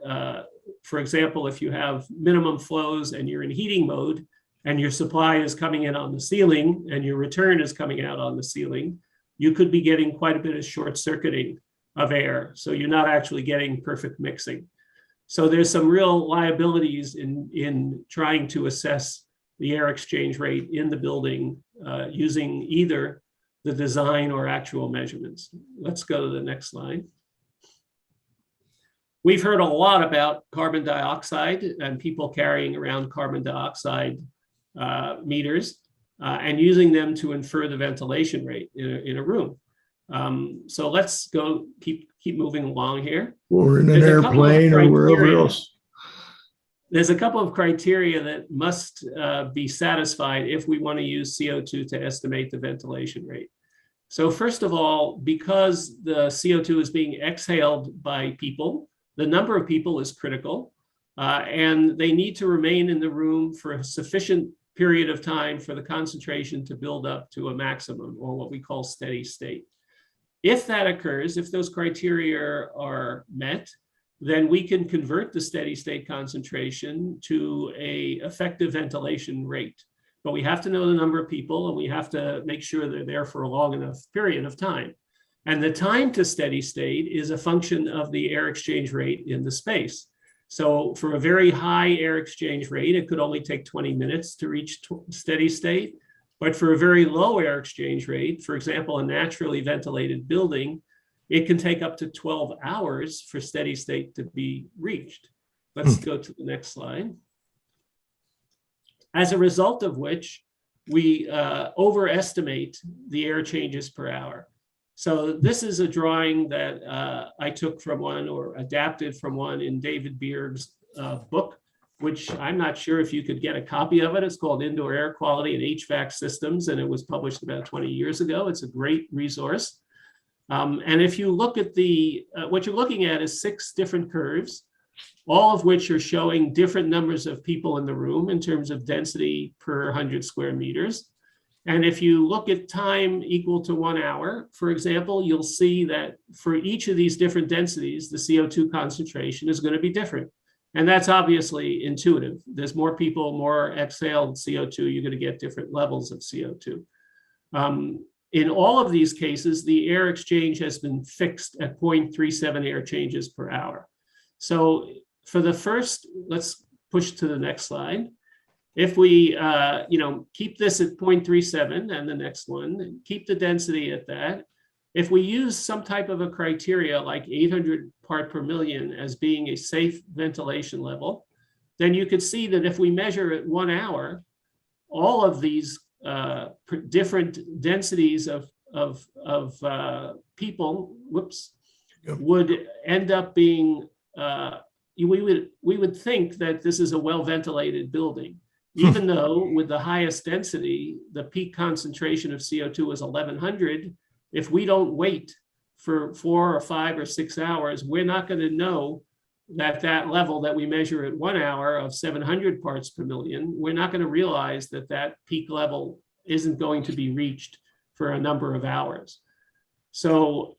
D: For example, if you have minimum flows and you're in heating mode, and your supply is coming in on the ceiling and your return is coming out on the ceiling, you could be getting quite a bit of short circuiting of air. So you're not actually getting perfect mixing. So there's some real liabilities in trying to assess the air exchange rate in the building using either the design or actual measurements. Let's go to the next slide. We've heard a lot about carbon dioxide and people carrying around carbon dioxide meters and using them to infer the ventilation rate in a room. So let's go keep moving along here.
B: Or in an airplane or wherever else.
D: There's a couple of criteria that must be satisfied if we want to use CO2 to estimate the ventilation rate. So first of all, because the CO2 is being exhaled by people, the number of people is critical, and they need to remain in the room for a sufficient period of time for the concentration to build up to a maximum, or what we call steady state. If that occurs, if those criteria are met, then we can convert the steady state concentration to an effective ventilation rate. But we have to know the number of people, and we have to make sure they're there for a long enough period of time. And the time to steady state is a function of the air exchange rate in the space. So for a very high air exchange rate, it could only take 20 minutes to reach steady state. But for a very low air exchange rate, for example, a naturally ventilated building, it can take up to 12 hours for steady state to be reached. Let's go to the next slide. As a result of which, we overestimate the air changes per hour. So this is a drawing that I took from one or adapted from one in David Beard's book, which I'm not sure if you could get a copy of it. It's called Indoor Air Quality and HVAC Systems, and it was published about 20 years ago. It's a great resource. And if you look at what you're looking at is 6 different curves, all of which are showing different numbers of people in the room in terms of density per 100 square meters. And if you look at time equal to 1 hour, for example, you'll see that for each of these different densities, the CO2 concentration is going to be different. And that's obviously intuitive. There's more people, more exhaled CO2, you're going to get different levels of CO2. In all of these cases, the air exchange has been fixed at 0.37 air changes per hour. So for the first, let's push to the next slide. If we keep this at 0.37 and the next one, keep the density at that. If we use some type of a criteria like 800 part per million as being a safe ventilation level, then you could see that if we measure at 1 hour, all of these different densities of people, would end up being, we would think that this is a well-ventilated building. Even though with the highest density, the peak concentration of CO2 is 1100, if we don't wait for 4 or 5 or 6 hours, we're not going to know that that level that we measure at 1 hour of 700 parts per million, we're not going to realize that that peak level isn't going to be reached for a number of hours. So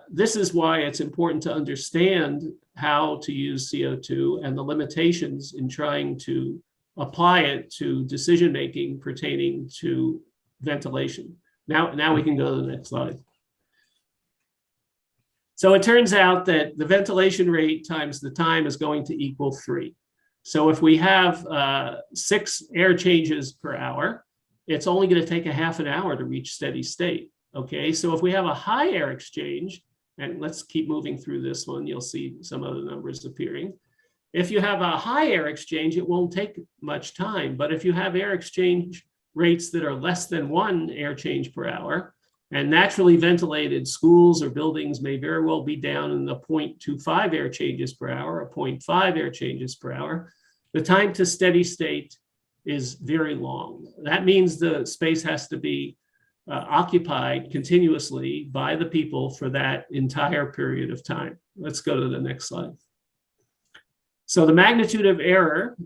D: this is why it's important to understand how to use CO2 and the limitations in trying to apply it to decision-making pertaining to ventilation. Now we can go to the next slide. So it turns out that the ventilation rate times the time is going to equal 3. So if we have 6 air changes per hour, it's only going to take a half an hour to reach steady state. Okay, so if we have a high air exchange, and let's keep moving through this one, you'll see some of the numbers appearing. If you have a high air exchange, it won't take much time. But if you have air exchange rates that are less than 1 air change per hour, and naturally ventilated schools or buildings may very well be down in the 0.25 air changes per hour or 0.5 air changes per hour, the time to steady state is very long. That means the space has to be occupied continuously by the people for that entire period of time. Let's go to the next slide. So the magnitude of error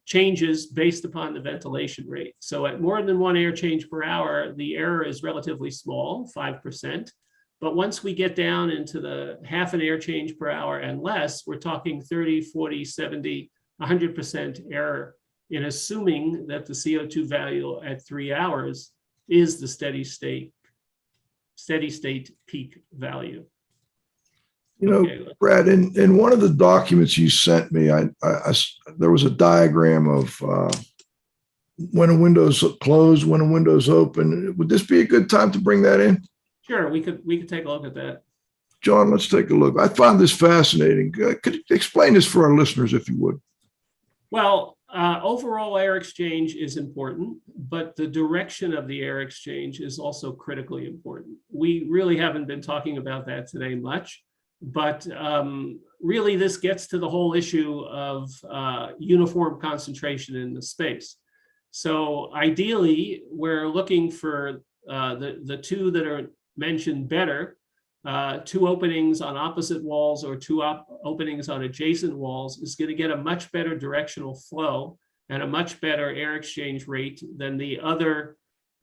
D: changes based upon the ventilation rate. So at more than 1 air change per hour, the error is relatively small, 5%. But once we get down into the half an air change per hour and less, we're talking 30, 40, 70, 100% error in assuming that the CO2 value at 3 hours is the steady state peak value.
B: You know, okay. Brad, in one of the documents you sent me, there was a diagram of when a window's closed, when a window's open. Would this be a good time to bring that in?
D: Sure, we could take a look at that.
B: John, let's take a look. I found this fascinating. Could you explain this for our listeners, if you would?
D: Well, overall air exchange is important, but the direction of the air exchange is also critically important. We really haven't been talking about that today much. But really, this gets to the whole issue of uniform concentration in the space. So ideally, we're looking for the two that are mentioned better, 2 openings on opposite walls or 2 openings on adjacent walls is going to get a much better directional flow and a much better air exchange rate than the other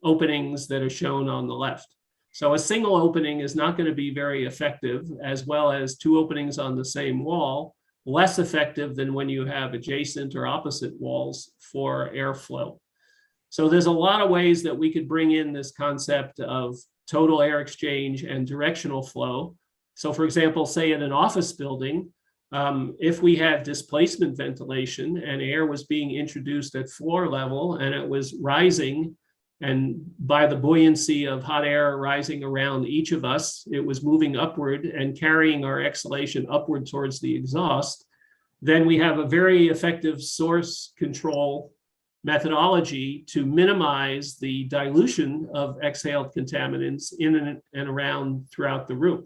D: openings that are shown on the left. So a single opening is not going to be very effective, as well as 2 openings on the same wall, less effective than when you have adjacent or opposite walls for airflow. So there's a lot of ways that we could bring in this concept of total air exchange and directional flow. So for example, say in an office building, if we had displacement ventilation and air was being introduced at floor level and it was rising, and by the buoyancy of hot air rising around each of us, it was moving upward and carrying our exhalation upward towards the exhaust, then we have a very effective source control methodology to minimize the dilution of exhaled contaminants in and around throughout the room.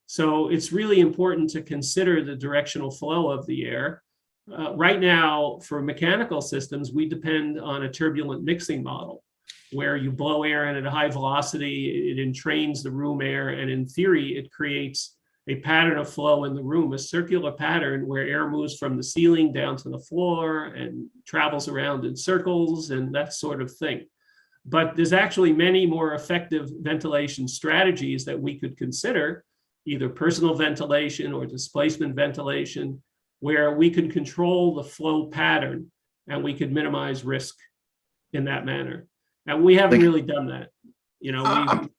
D: So it's really important to consider the directional flow of the air. Right now, for mechanical systems, we depend on a turbulent mixing model, where you blow air in at a high velocity, it entrains the room air, and in theory, it creates a pattern of flow in the room, a circular pattern where air moves from the ceiling down to the floor and travels around in circles and that sort of thing. But there's actually many more effective ventilation strategies that we could consider, either personal ventilation or displacement ventilation, where we can control the flow pattern and we could minimize risk in that manner. And we haven't really done that. We've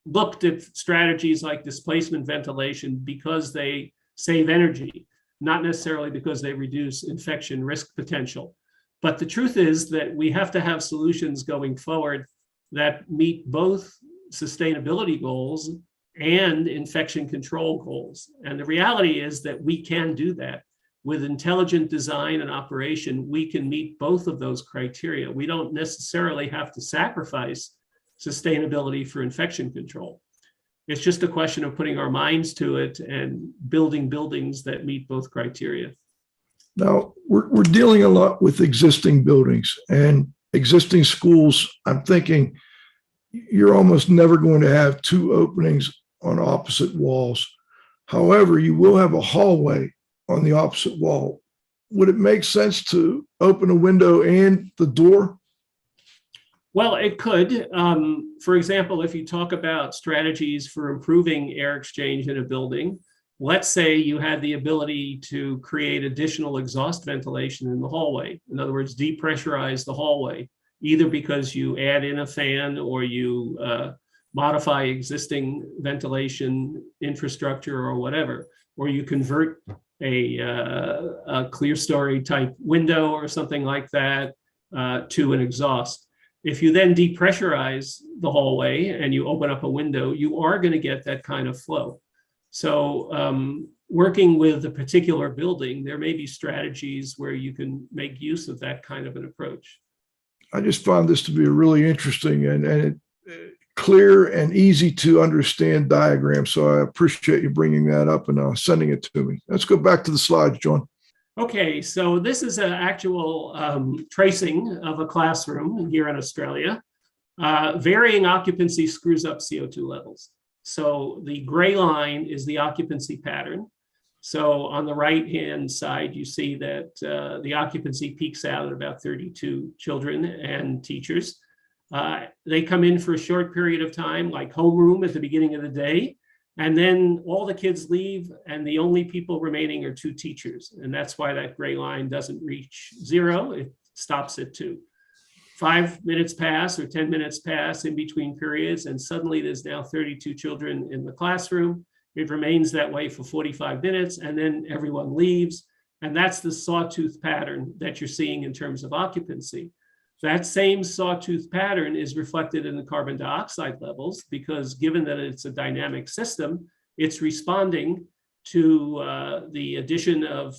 D: looked at strategies like displacement ventilation because they save energy, not necessarily because they reduce infection risk potential. But the truth is that we have to have solutions going forward that meet both sustainability goals and infection control goals. And the reality is that we can do that. With intelligent design and operation, we can meet both of those criteria. We don't necessarily have to sacrifice sustainability for infection control. It's just a question of putting our minds to it and building buildings that meet both criteria.
B: Now, we're dealing a lot with existing buildings and existing schools. I'm thinking you're almost never going to have two openings on opposite walls. However, you will have a hallway on the opposite wall. Would it make sense to open a window and the door?
D: Well, it could. For example, if you talk about strategies for improving air exchange in a building, let's say you had the ability to create additional exhaust ventilation in the hallway. In other words, depressurize the hallway, either because you add in a fan or you modify existing ventilation infrastructure or whatever, or you convert a clear story type window or something like that to an exhaust. If you then depressurize the hallway and you open up a window, you are going to get that kind of flow. So working with a particular building, there may be strategies where you can make use of that kind of an approach.
B: I just found this to be a really interesting and clear and easy to understand diagram. So I appreciate you bringing that up and sending it to me. Let's go back to the slides, John.
D: Okay, so this is an actual tracing of a classroom here in Australia. Varying occupancy screws up CO2 levels. So the gray line is the occupancy pattern. So on the right-hand side, you see that the occupancy peaks out at about 32 children and teachers. They come in for a short period of time, like homeroom at the beginning of the day, and then all the kids leave, and the only people remaining are 2 teachers. And that's why that gray line doesn't reach 0, it stops at 2. 5 minutes pass or 10 minutes pass in between periods, and suddenly there's now 32 children in the classroom. It remains that way for 45 minutes, and then everyone leaves. And that's the sawtooth pattern that you're seeing in terms of occupancy. That same sawtooth pattern is reflected in the carbon dioxide levels, because given that it's a dynamic system, it's responding to the addition of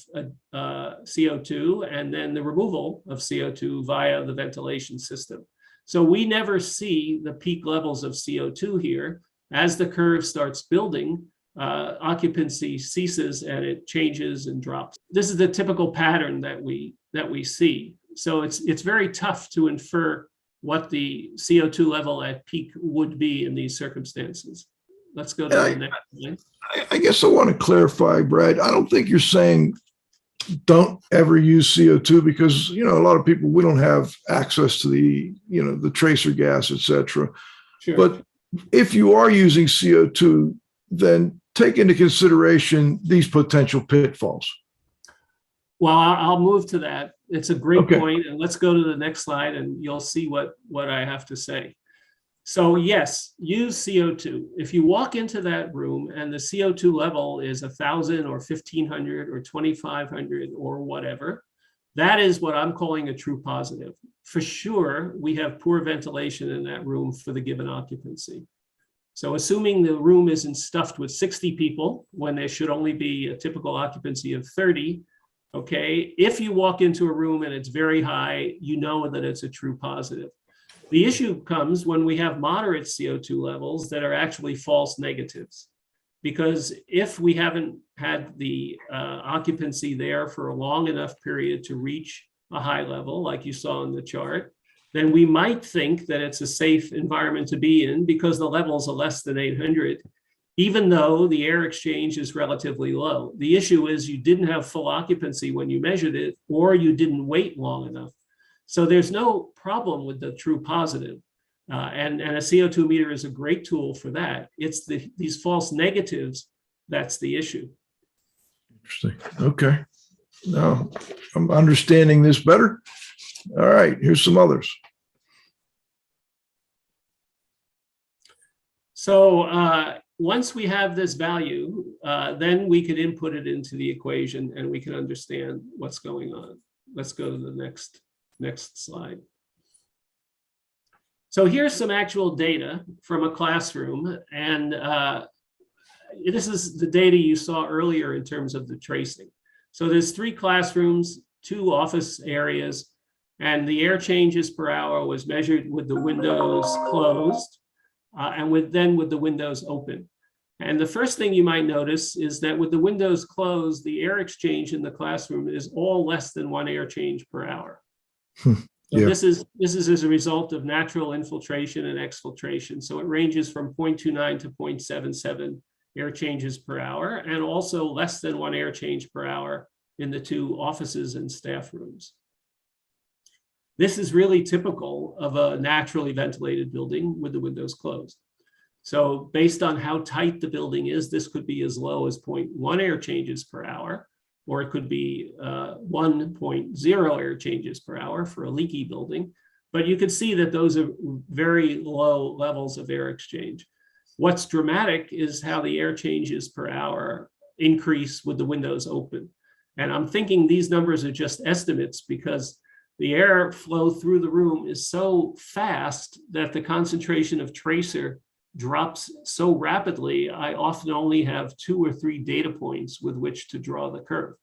D: CO2 and then the removal of CO2 via the ventilation system. So we never see the peak levels of CO2 here. As the curve starts building, occupancy ceases and it changes and drops. This is the typical pattern that we see. So it's very tough to infer what the CO2 level at peak would be in these circumstances. Let's go to the next slide.
B: I guess I want to clarify, Brad. I don't think you're saying don't ever use CO2 because, a lot of people, we don't have access to the tracer gas, et cetera.
D: Sure.
B: But if you are using CO2, then take into consideration these potential pitfalls.
D: Well, I'll move to that. It's a great point. And let's go to the next slide and you'll see what I have to say. So yes, use CO2. If you walk into that room and the CO2 level is 1,000 or 1,500 or 2,500 or whatever, that is what I'm calling a true positive. For sure, we have poor ventilation in that room for the given occupancy. So assuming the room isn't stuffed with 60 people when there should only be a typical occupancy of 30, okay, if you walk into a room and it's very high, you know that it's a true positive. The issue comes when we have moderate CO2 levels that are actually false negatives. Because if we haven't had the occupancy there for a long enough period to reach a high level, like you saw in the chart, then we might think that it's a safe environment to be in because the levels are less than 800, even though the air exchange is relatively low. The issue is you didn't have full occupancy when you measured it, or you didn't wait long enough. So there's no problem with the true positive. And a CO2 meter is a great tool for that. It's these false negatives that's the issue.
B: Interesting. Okay. Now I'm understanding this better. All right, here's some others.
D: So once we have this value, then we can input it into the equation and we can understand what's going on. Let's go to the next slide. So here's some actual data from a classroom, and this is the data you saw earlier in terms of the tracing. So there's 3 classrooms, 2 office areas, and the air changes per hour was measured with the windows closed and then with the windows open. And the first thing you might notice is that with the windows closed, the air exchange in the classroom is all less than 1 air change per hour. So this is as a result of natural infiltration and exfiltration. So it ranges from 0.29 to 0.77 air changes per hour, and also less than 1 air change per hour in the 2 offices and staff rooms. This is really typical of a naturally ventilated building with the windows closed. So based on how tight the building is, this could be as low as 0.1 air changes per hour, or it could be 1.0 air changes per hour for a leaky building. But you can see that those are very low levels of air exchange. What's dramatic is how the air changes per hour increase with the windows open. And I'm thinking these numbers are just estimates because the air flow through the room is so fast that the concentration of tracer drops so rapidly, I often only have 2 or 3 data points with which to draw the curve.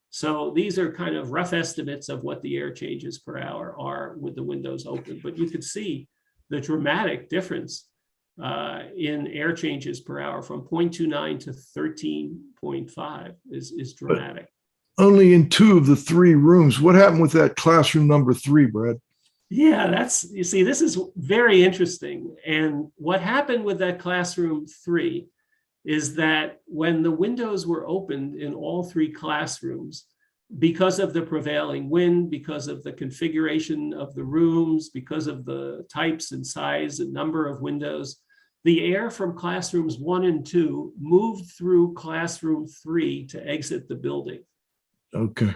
D: So these are kind of rough estimates of what the air changes per hour are with the windows open, but you could see the dramatic difference in air changes per hour from 0.29 to 13.5 is dramatic.
B: But only in 2 of the 3 rooms. What happened with that classroom number 3, Brad?
D: Yeah, you see, this is very interesting. And what happened with that classroom 3 is that when the windows were opened in all 3 classrooms, because of the prevailing wind, because of the configuration of the rooms, because of the types and size and number of windows, the air from classrooms 1 and 2 moved through classroom 3 to exit the building.
B: Okay.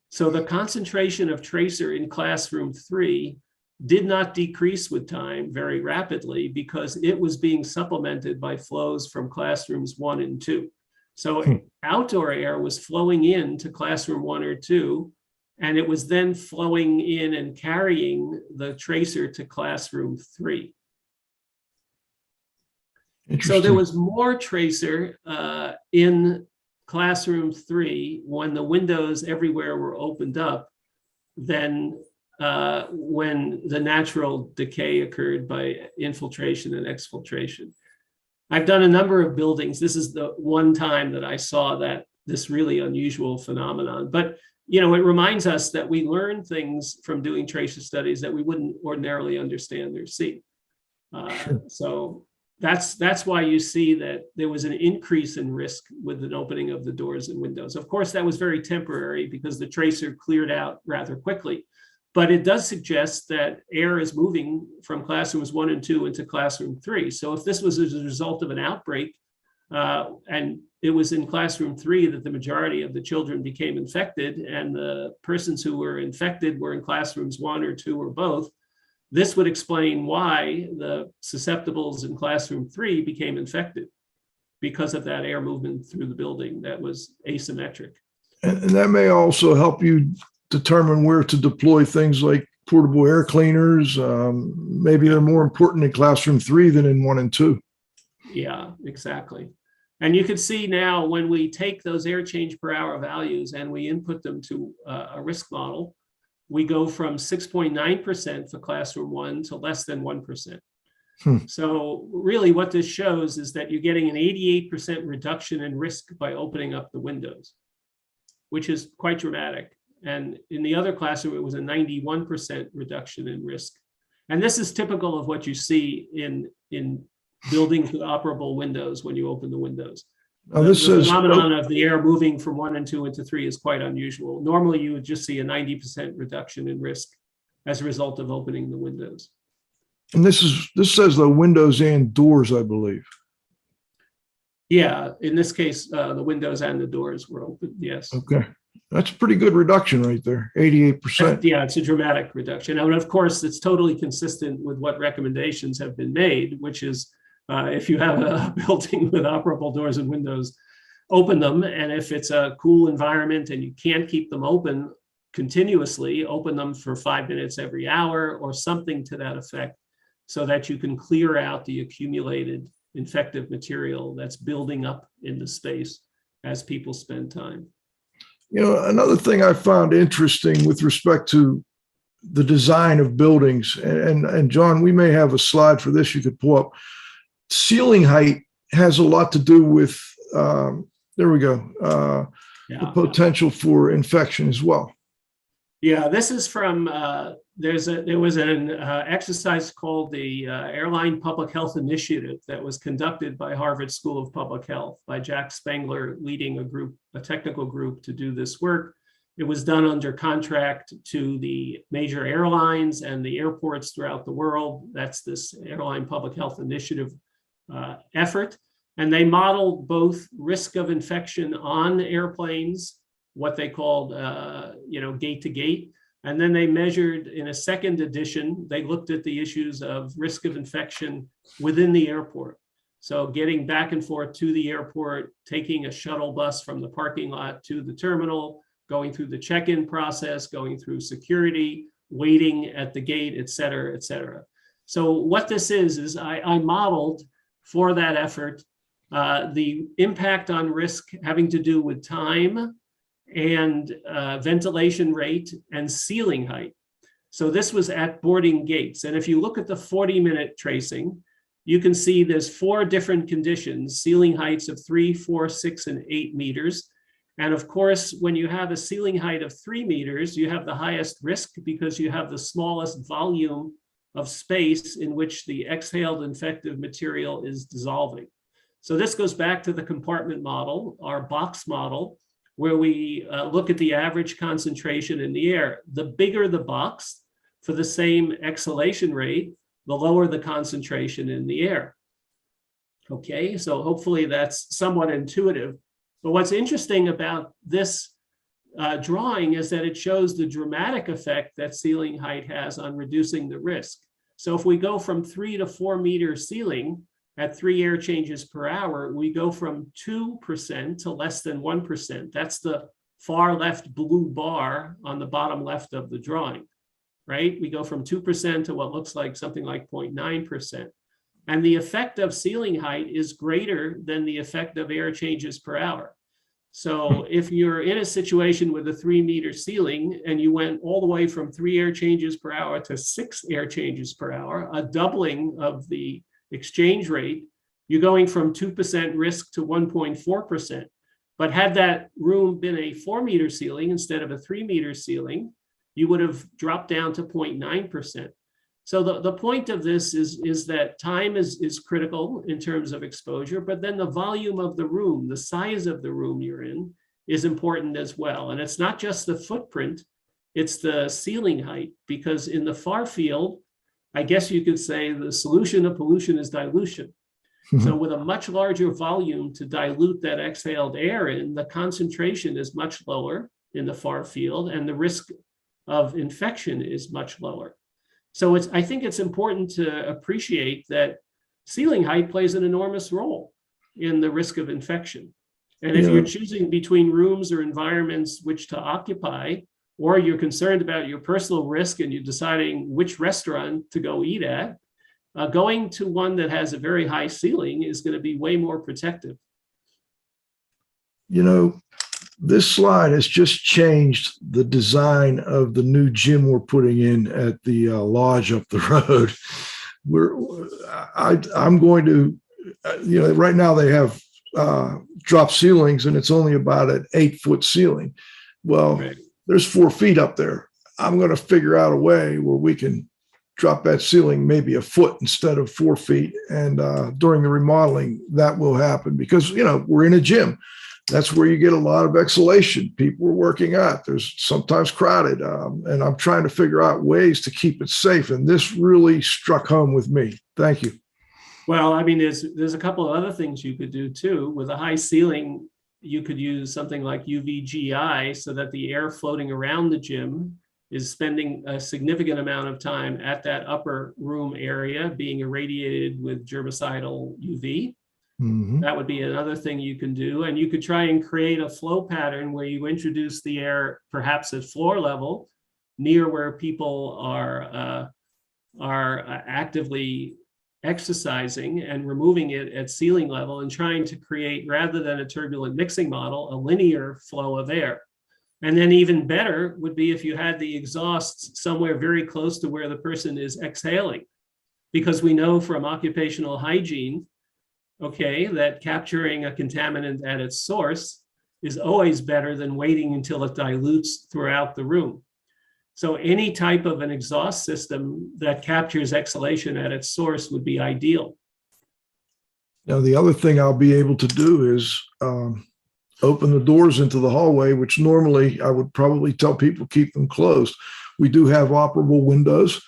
D: So the concentration of tracer in classroom 3 did not decrease with time very rapidly because it was being supplemented by flows from classrooms 1 and 2. So outdoor air was flowing into classroom 1 or 2, and it was then flowing in and carrying the tracer to classroom 3. So there was more tracer in classroom 3 when the windows everywhere were opened up than when the natural decay occurred by infiltration and exfiltration. I've done a number of buildings. This is the one time that I saw this really unusual phenomenon. But it reminds us that we learn things from doing tracer studies that we wouldn't ordinarily understand or see. So that's why you see that there was an increase in risk with an opening of the doors and windows. Of course, that was very temporary because the tracer cleared out rather quickly. But it does suggest that air is moving from classrooms 1 and 2 into classroom 3. So if this was as a result of an outbreak, and it was in classroom 3 that the majority of the children became infected, and the persons who were infected were in classrooms 1 or 2 or both, this would explain why the susceptibles in classroom 3 became infected because of that air movement through the building that was asymmetric.
B: And that may also help you determine where to deploy things like portable air cleaners. Maybe they're more important in classroom 3 than in 1 and 2.
D: Yeah, exactly. And you can see now when we take those air change per hour values and we input them to a risk model, we go from 6.9% for classroom 1 to less than 1%. So really what this shows is that you're getting an 88% reduction in risk by opening up the windows, which is quite dramatic. And in the other classroom, it was a 91% reduction in risk. And this is typical of what you see in buildings with operable windows when you open the windows. The phenomenon of the air moving from 1 and 2 into 3 is quite unusual. Normally, you would just see a 90% reduction in risk as a result of opening the windows.
B: And this says the windows and doors, I believe.
D: Yeah, in this case, the windows and the doors were open, yes.
B: Okay. That's a pretty good reduction right there, 88%.
D: Yeah, it's a dramatic reduction. And of course, it's totally consistent with what recommendations have been made, which is if you have a building with operable doors and windows, open them. And if it's a cool environment and you can't keep them open continuously, open them for 5 minutes every hour or something to that effect, so that you can clear out the accumulated infective material that's building up in the space as people spend time.
B: You know, another thing I found interesting with respect to the design of buildings, and John, we may have a slide for this you could pull up. Ceiling height has a lot to do with, there we go, the potential for infection as well.
D: Yeah, this is from, there was an exercise called the Airline Public Health Initiative that was conducted by Harvard School of Public Health by Jack Spengler, leading a technical group to do this work. It was done under contract to the major airlines and the airports throughout the world. That's this Airline Public Health Initiative effort. And they modeled both risk of infection on airplanes, what they called, gate to gate. And then they measured in a second edition, they looked at the issues of risk of infection within the airport. So getting back and forth to the airport, taking a shuttle bus from the parking lot to the terminal, going through the check-in process, going through security, waiting at the gate, et cetera, et cetera. So what this is I modeled for that effort the impact on risk having to do with time and ventilation rate and ceiling height. So this was at boarding gates. And if you look at the 40-minute tracing, you can see there's 4 different conditions, ceiling heights of 3, 4, 6, and 8 meters. And of course, when you have a ceiling height of 3 meters, you have the highest risk because you have the smallest volume of space in which the exhaled infective material is dissolving. So this goes back to the compartment model, our box model, where we look at the average concentration in the air. The bigger the box for the same exhalation rate, the lower the concentration in the air. Okay, so hopefully that's somewhat intuitive. But what's interesting about this drawing is that it shows the dramatic effect that ceiling height has on reducing the risk. So if we go from 3 to 4 meter ceiling at 3 air changes per hour, we go from 2% to less than 1%. That's the far left blue bar on the bottom left of the drawing, right? We go from 2% to what looks like something like 0.9%. And the effect of ceiling height is greater than the effect of air changes per hour. So if you're in a situation with a 3 meter ceiling and you went all the way from 3 air changes per hour to 6 air changes per hour, a doubling of the exchange rate, you're going from 2% risk to 1.4%. But had that room been a 4 meter ceiling instead of a 3 meter ceiling, you would have dropped down to 0.9%. So the point of this is that time is critical in terms of exposure, but then the volume of the room, the size of the room you're in, is important as well. And it's not just the footprint, it's the ceiling height, because in the far field, I guess you could say the solution of pollution is dilution. So with a much larger volume to dilute that exhaled air in, the concentration is much lower in the far field and the risk of infection is much lower. So I think it's important to appreciate that ceiling height plays an enormous role in the risk of infection. And if you're choosing between rooms or environments which to occupy, or you're concerned about your personal risk and you're deciding which restaurant to go eat at, going to one that has a very high ceiling is going to be way more protective.
B: You know, this slide has just changed the design of the new gym we're putting in at the lodge up the road. I'm going to, right now they have drop ceilings and it's only about an 8-foot ceiling. Well, right. There's 4 feet up there. I'm going to figure out a way where we can drop that ceiling maybe a foot instead of 4 feet. And during the remodeling, that will happen because, we're in a gym. That's where you get a lot of exhalation. People are working out. There's sometimes crowded. And I'm trying to figure out ways to keep it safe. And this really struck home with me. Thank you.
D: Well, I mean, there's a couple of other things you could do too. With a high ceiling, you could use something like UVGI so that the air floating around the gym is spending a significant amount of time at that upper room area being irradiated with germicidal UV.
B: Mm-hmm.
D: That would be another thing you can do. And you could try and create a flow pattern where you introduce the air perhaps at floor level near where people are actively exercising, and removing it at ceiling level and trying to create, rather than a turbulent mixing model, a linear flow of air. And then even better would be if you had the exhausts somewhere very close to where the person is exhaling, because we know from occupational hygiene, okay, that capturing a contaminant at its source is always better than waiting until it dilutes throughout the room. So any type of an exhaust system that captures exhalation at its source would be ideal.
B: Now, the other thing I'll be able to do is open the doors into the hallway, which normally I would probably tell people keep them closed. We do have operable windows.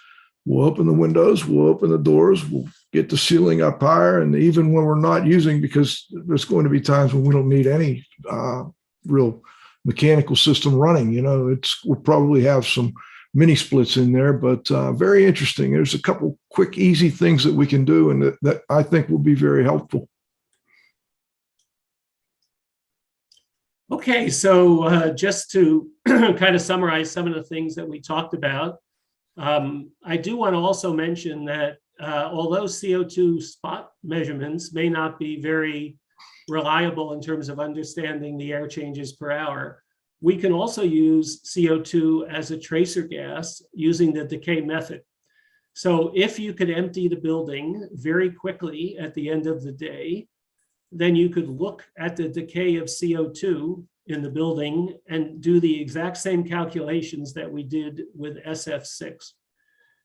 B: We'll open the windows, we'll open the doors, we'll get the ceiling up higher. And even when we're not using, because there's going to be times when we don't need any real mechanical system running, we'll probably have some mini splits in there, but very interesting. There's a couple quick, easy things that we can do, and that I think will be very helpful.
D: Okay, so just to kind of summarize some of the things that we talked about, I do want to also mention that although CO2 spot measurements may not be very reliable in terms of understanding the air changes per hour, we can also use CO2 as a tracer gas using the decay method. So if you could empty the building very quickly at the end of the day, then you could look at the decay of CO2 in the building and do the exact same calculations that we did with SF6.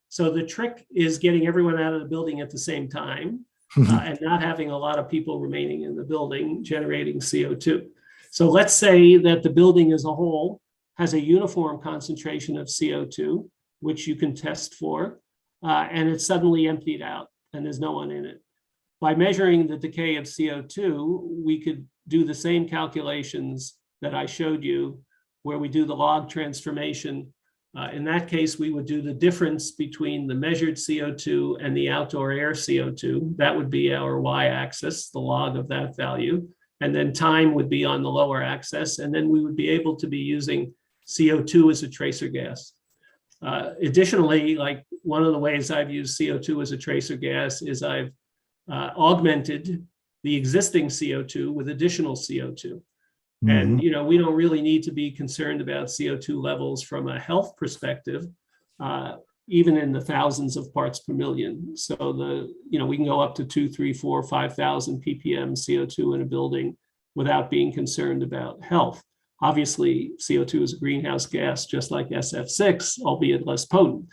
D: So the trick is getting everyone out of the building at the same time and not having a lot of people remaining in the building generating CO2. So let's say that the building as a whole has a uniform concentration of CO2, which you can test for, and it's suddenly emptied out and there's no one in it. By measuring the decay of CO2, we could do the same calculations that I showed you, where we do the log transformation. In that case, we would do the difference between the measured CO2 and the outdoor air CO2. That would be our y-axis, the log of that value. And then time would be on the lower axis. And then we would be able to be using CO2 as a tracer gas. Additionally, like one of the ways I've used CO2 as a tracer gas is I've augmented the existing CO2 with additional CO2. And we don't really need to be concerned about CO2 levels from a health perspective, even in the thousands of parts per million. So we can go up to 2, 3, 4, 5,000 ppm CO2 in a building without being concerned about health. Obviously, CO2 is a greenhouse gas, just like SF6, albeit less potent.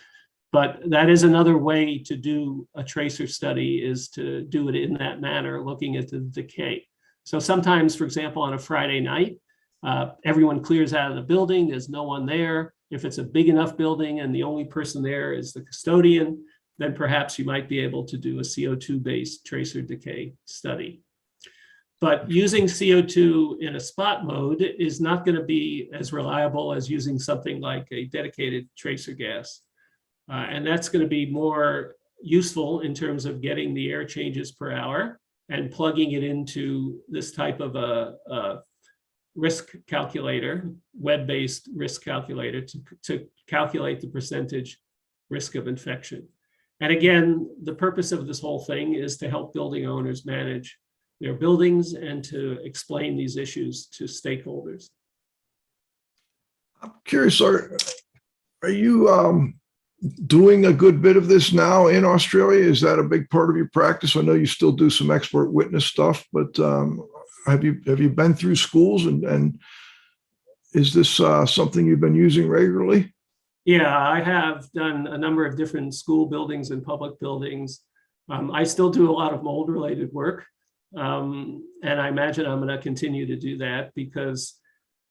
D: But that is another way to do a tracer study, is to do it in that manner, looking at the decay. So sometimes, for example, on a Friday night, everyone clears out of the building, there's no one there. If it's a big enough building and the only person there is the custodian, then perhaps you might be able to do a CO2-based tracer decay study. But using CO2 in a spot mode is not going to be as reliable as using something like a dedicated tracer gas. And that's going to be more useful in terms of getting the air changes per hour and plugging it into this type of a risk calculator, web-based risk calculator to calculate the percentage risk of infection. And again, the purpose of this whole thing is to help building owners manage their buildings and to explain these issues to stakeholders.
B: I'm curious, are you doing a good bit of this now in Australia? Is that a big part of your practice? I know you still do some expert witness stuff, but have you been through schools, and is this something you've been using regularly?
D: Yeah, I have done a number of different school buildings and public buildings. I still do a lot of mold related work. And I imagine I'm going to continue to do that because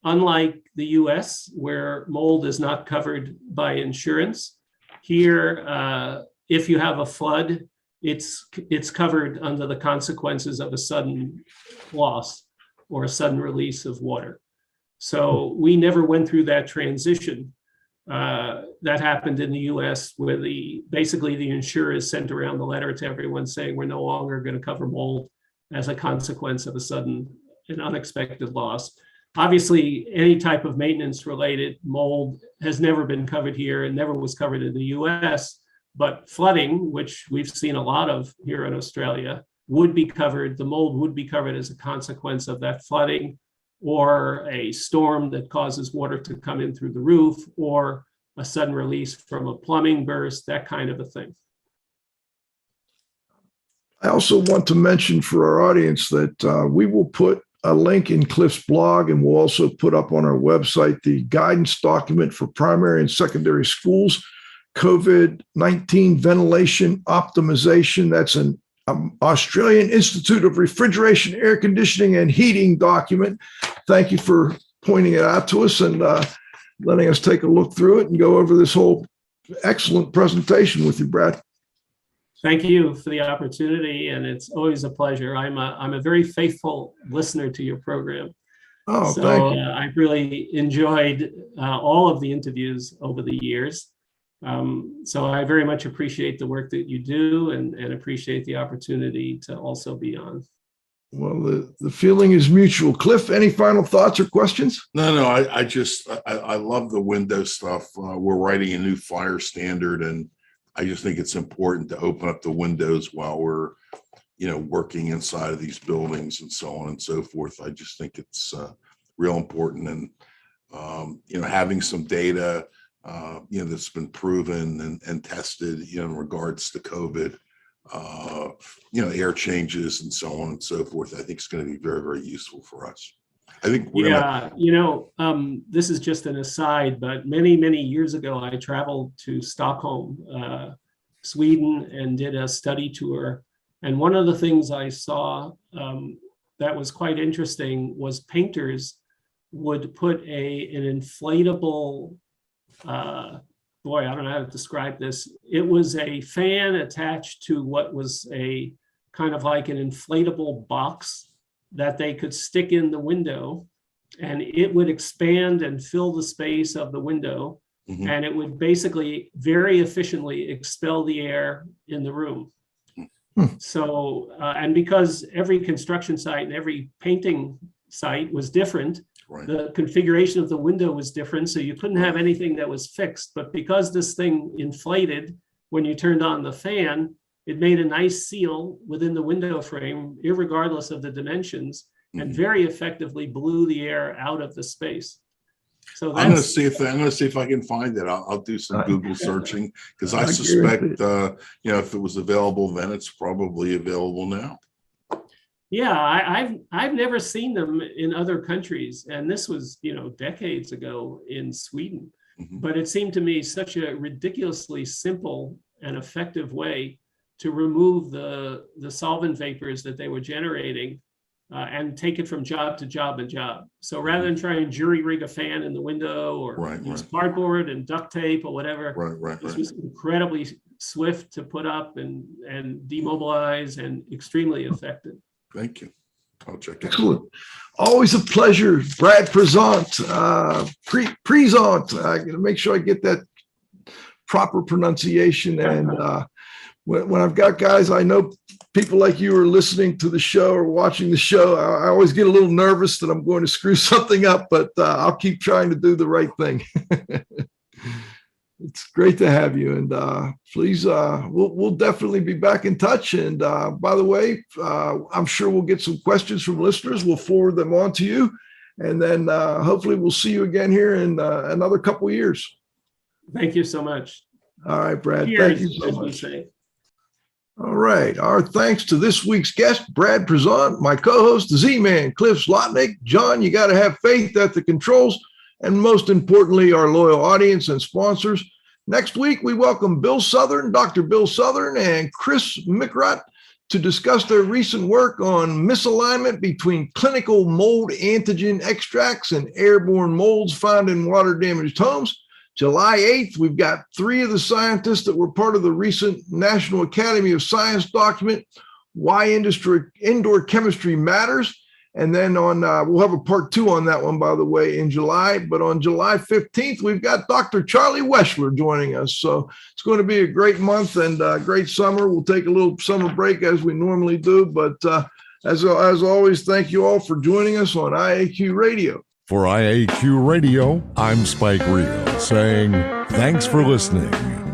D: unlike the US, where mold is not covered by insurance, here, if you have a flood, it's covered under the consequences of a sudden loss or a sudden release of water. So we never went through that transition. That happened in the US where basically the insurers sent around the letter to everyone saying we're no longer going to cover mold as a consequence of a sudden and unexpected loss. Obviously, any type of maintenance related mold has never been covered here and never was covered in the US, but flooding, which we've seen a lot of here in Australia, would be covered. The mold would be covered as a consequence of that flooding or a storm that causes water to come in through the roof or a sudden release from a plumbing burst, that kind of a thing.
B: I also want to mention for our audience that we will put a link in Cliff's blog, and we'll also put up on our website the guidance document for primary and secondary schools, COVID-19 ventilation optimization. That's an Australian Institute of Refrigeration, Air Conditioning, and Heating document. Thank you for pointing it out to us and letting us take a look through it and go over this whole excellent presentation with you, Brad.
D: Thank you for the opportunity, and it's always a pleasure. I'm a very faithful listener to your program.
B: Oh,
D: so
B: thank you.
D: I've really enjoyed all of the interviews over the years. So I very much appreciate the work that you do and appreciate the opportunity to also be on.
B: Well, the feeling is mutual. Cliff, any final thoughts or questions?
C: No, I love the window stuff. We're writing a new fire standard, and I just think it's important to open up the windows while we're, working inside of these buildings and so on and so forth. I just think it's real important, and having some data, that's been proven and tested, in regards to COVID, air changes and so on and so forth. I think it's going to be very, very useful for us. I think
D: this is just an aside, but many, many years ago, I traveled to Stockholm, Sweden, and did a study tour. And one of the things I saw that was quite interesting was painters would put an inflatable, I don't know how to describe this. It was a fan attached to what was a kind of like an inflatable box that they could stick in the window, and it would expand and fill the space of the window. Mm-hmm. And it would basically very efficiently expel the air in the room. Mm-hmm. So, and because every construction site and every painting site was different, right, the configuration of the window was different. So you couldn't have anything that was fixed, but because this thing inflated, when you turned on the fan, it made a nice seal within the window frame, irregardless of the dimensions, and very effectively blew the air out of the space. So
C: I'm going to see if I can find it. I'll do some Google searching, because I suspect, if it was available then, it's probably available now.
D: Yeah, I've never seen them in other countries, and this was decades ago in Sweden. Mm-hmm. But it seemed to me such a ridiculously simple and effective way to remove the solvent vapors that they were generating and take it from job to job and job. So rather than try and jury rig a fan in the window or use cardboard and duct tape or whatever, this was incredibly swift to put up and demobilize and extremely effective.
C: Thank you. I'll check it out.
B: Excellent. Always a pleasure. Brad Prezant, Prezant. I gotta make sure I get that proper pronunciation. And when I've got guys, I know people like you are listening to the show or watching the show, I always get a little nervous that I'm going to screw something up, but I'll keep trying to do the right thing. It's great to have you, and please, we'll definitely be back in touch. And by the way, I'm sure we'll get some questions from listeners. We'll forward them on to you, and then hopefully we'll see you again here in another couple of years.
D: Thank you so much.
B: All right, Brad.
D: Cheers,
B: thank you so much. All right. Our thanks to this week's guest, Brad Prezant, my co-host, the Z-Man, Cliff Zlotnick. John, you got to have faith at the controls. And most importantly, our loyal audience and sponsors. Next week, we welcome Bill Southern, Dr. Bill Southern, and Chris McRutt to discuss their recent work on misalignment between clinical mold antigen extracts and airborne molds found in water-damaged homes. July 8th, we've got 3 of the scientists that were part of the recent National Academy of Science document, Why Indoor Chemistry Matters. And then we'll have a part 2 on that one, by the way, in July. But on July 15th, we've got Dr. Charlie Weschler joining us. So it's going to be a great month and a great summer. We'll take a little summer break as we normally do. But as always, thank you all for joining us on IAQ Radio.
A: For IAQ Radio, I'm Spike Reel saying thanks for listening.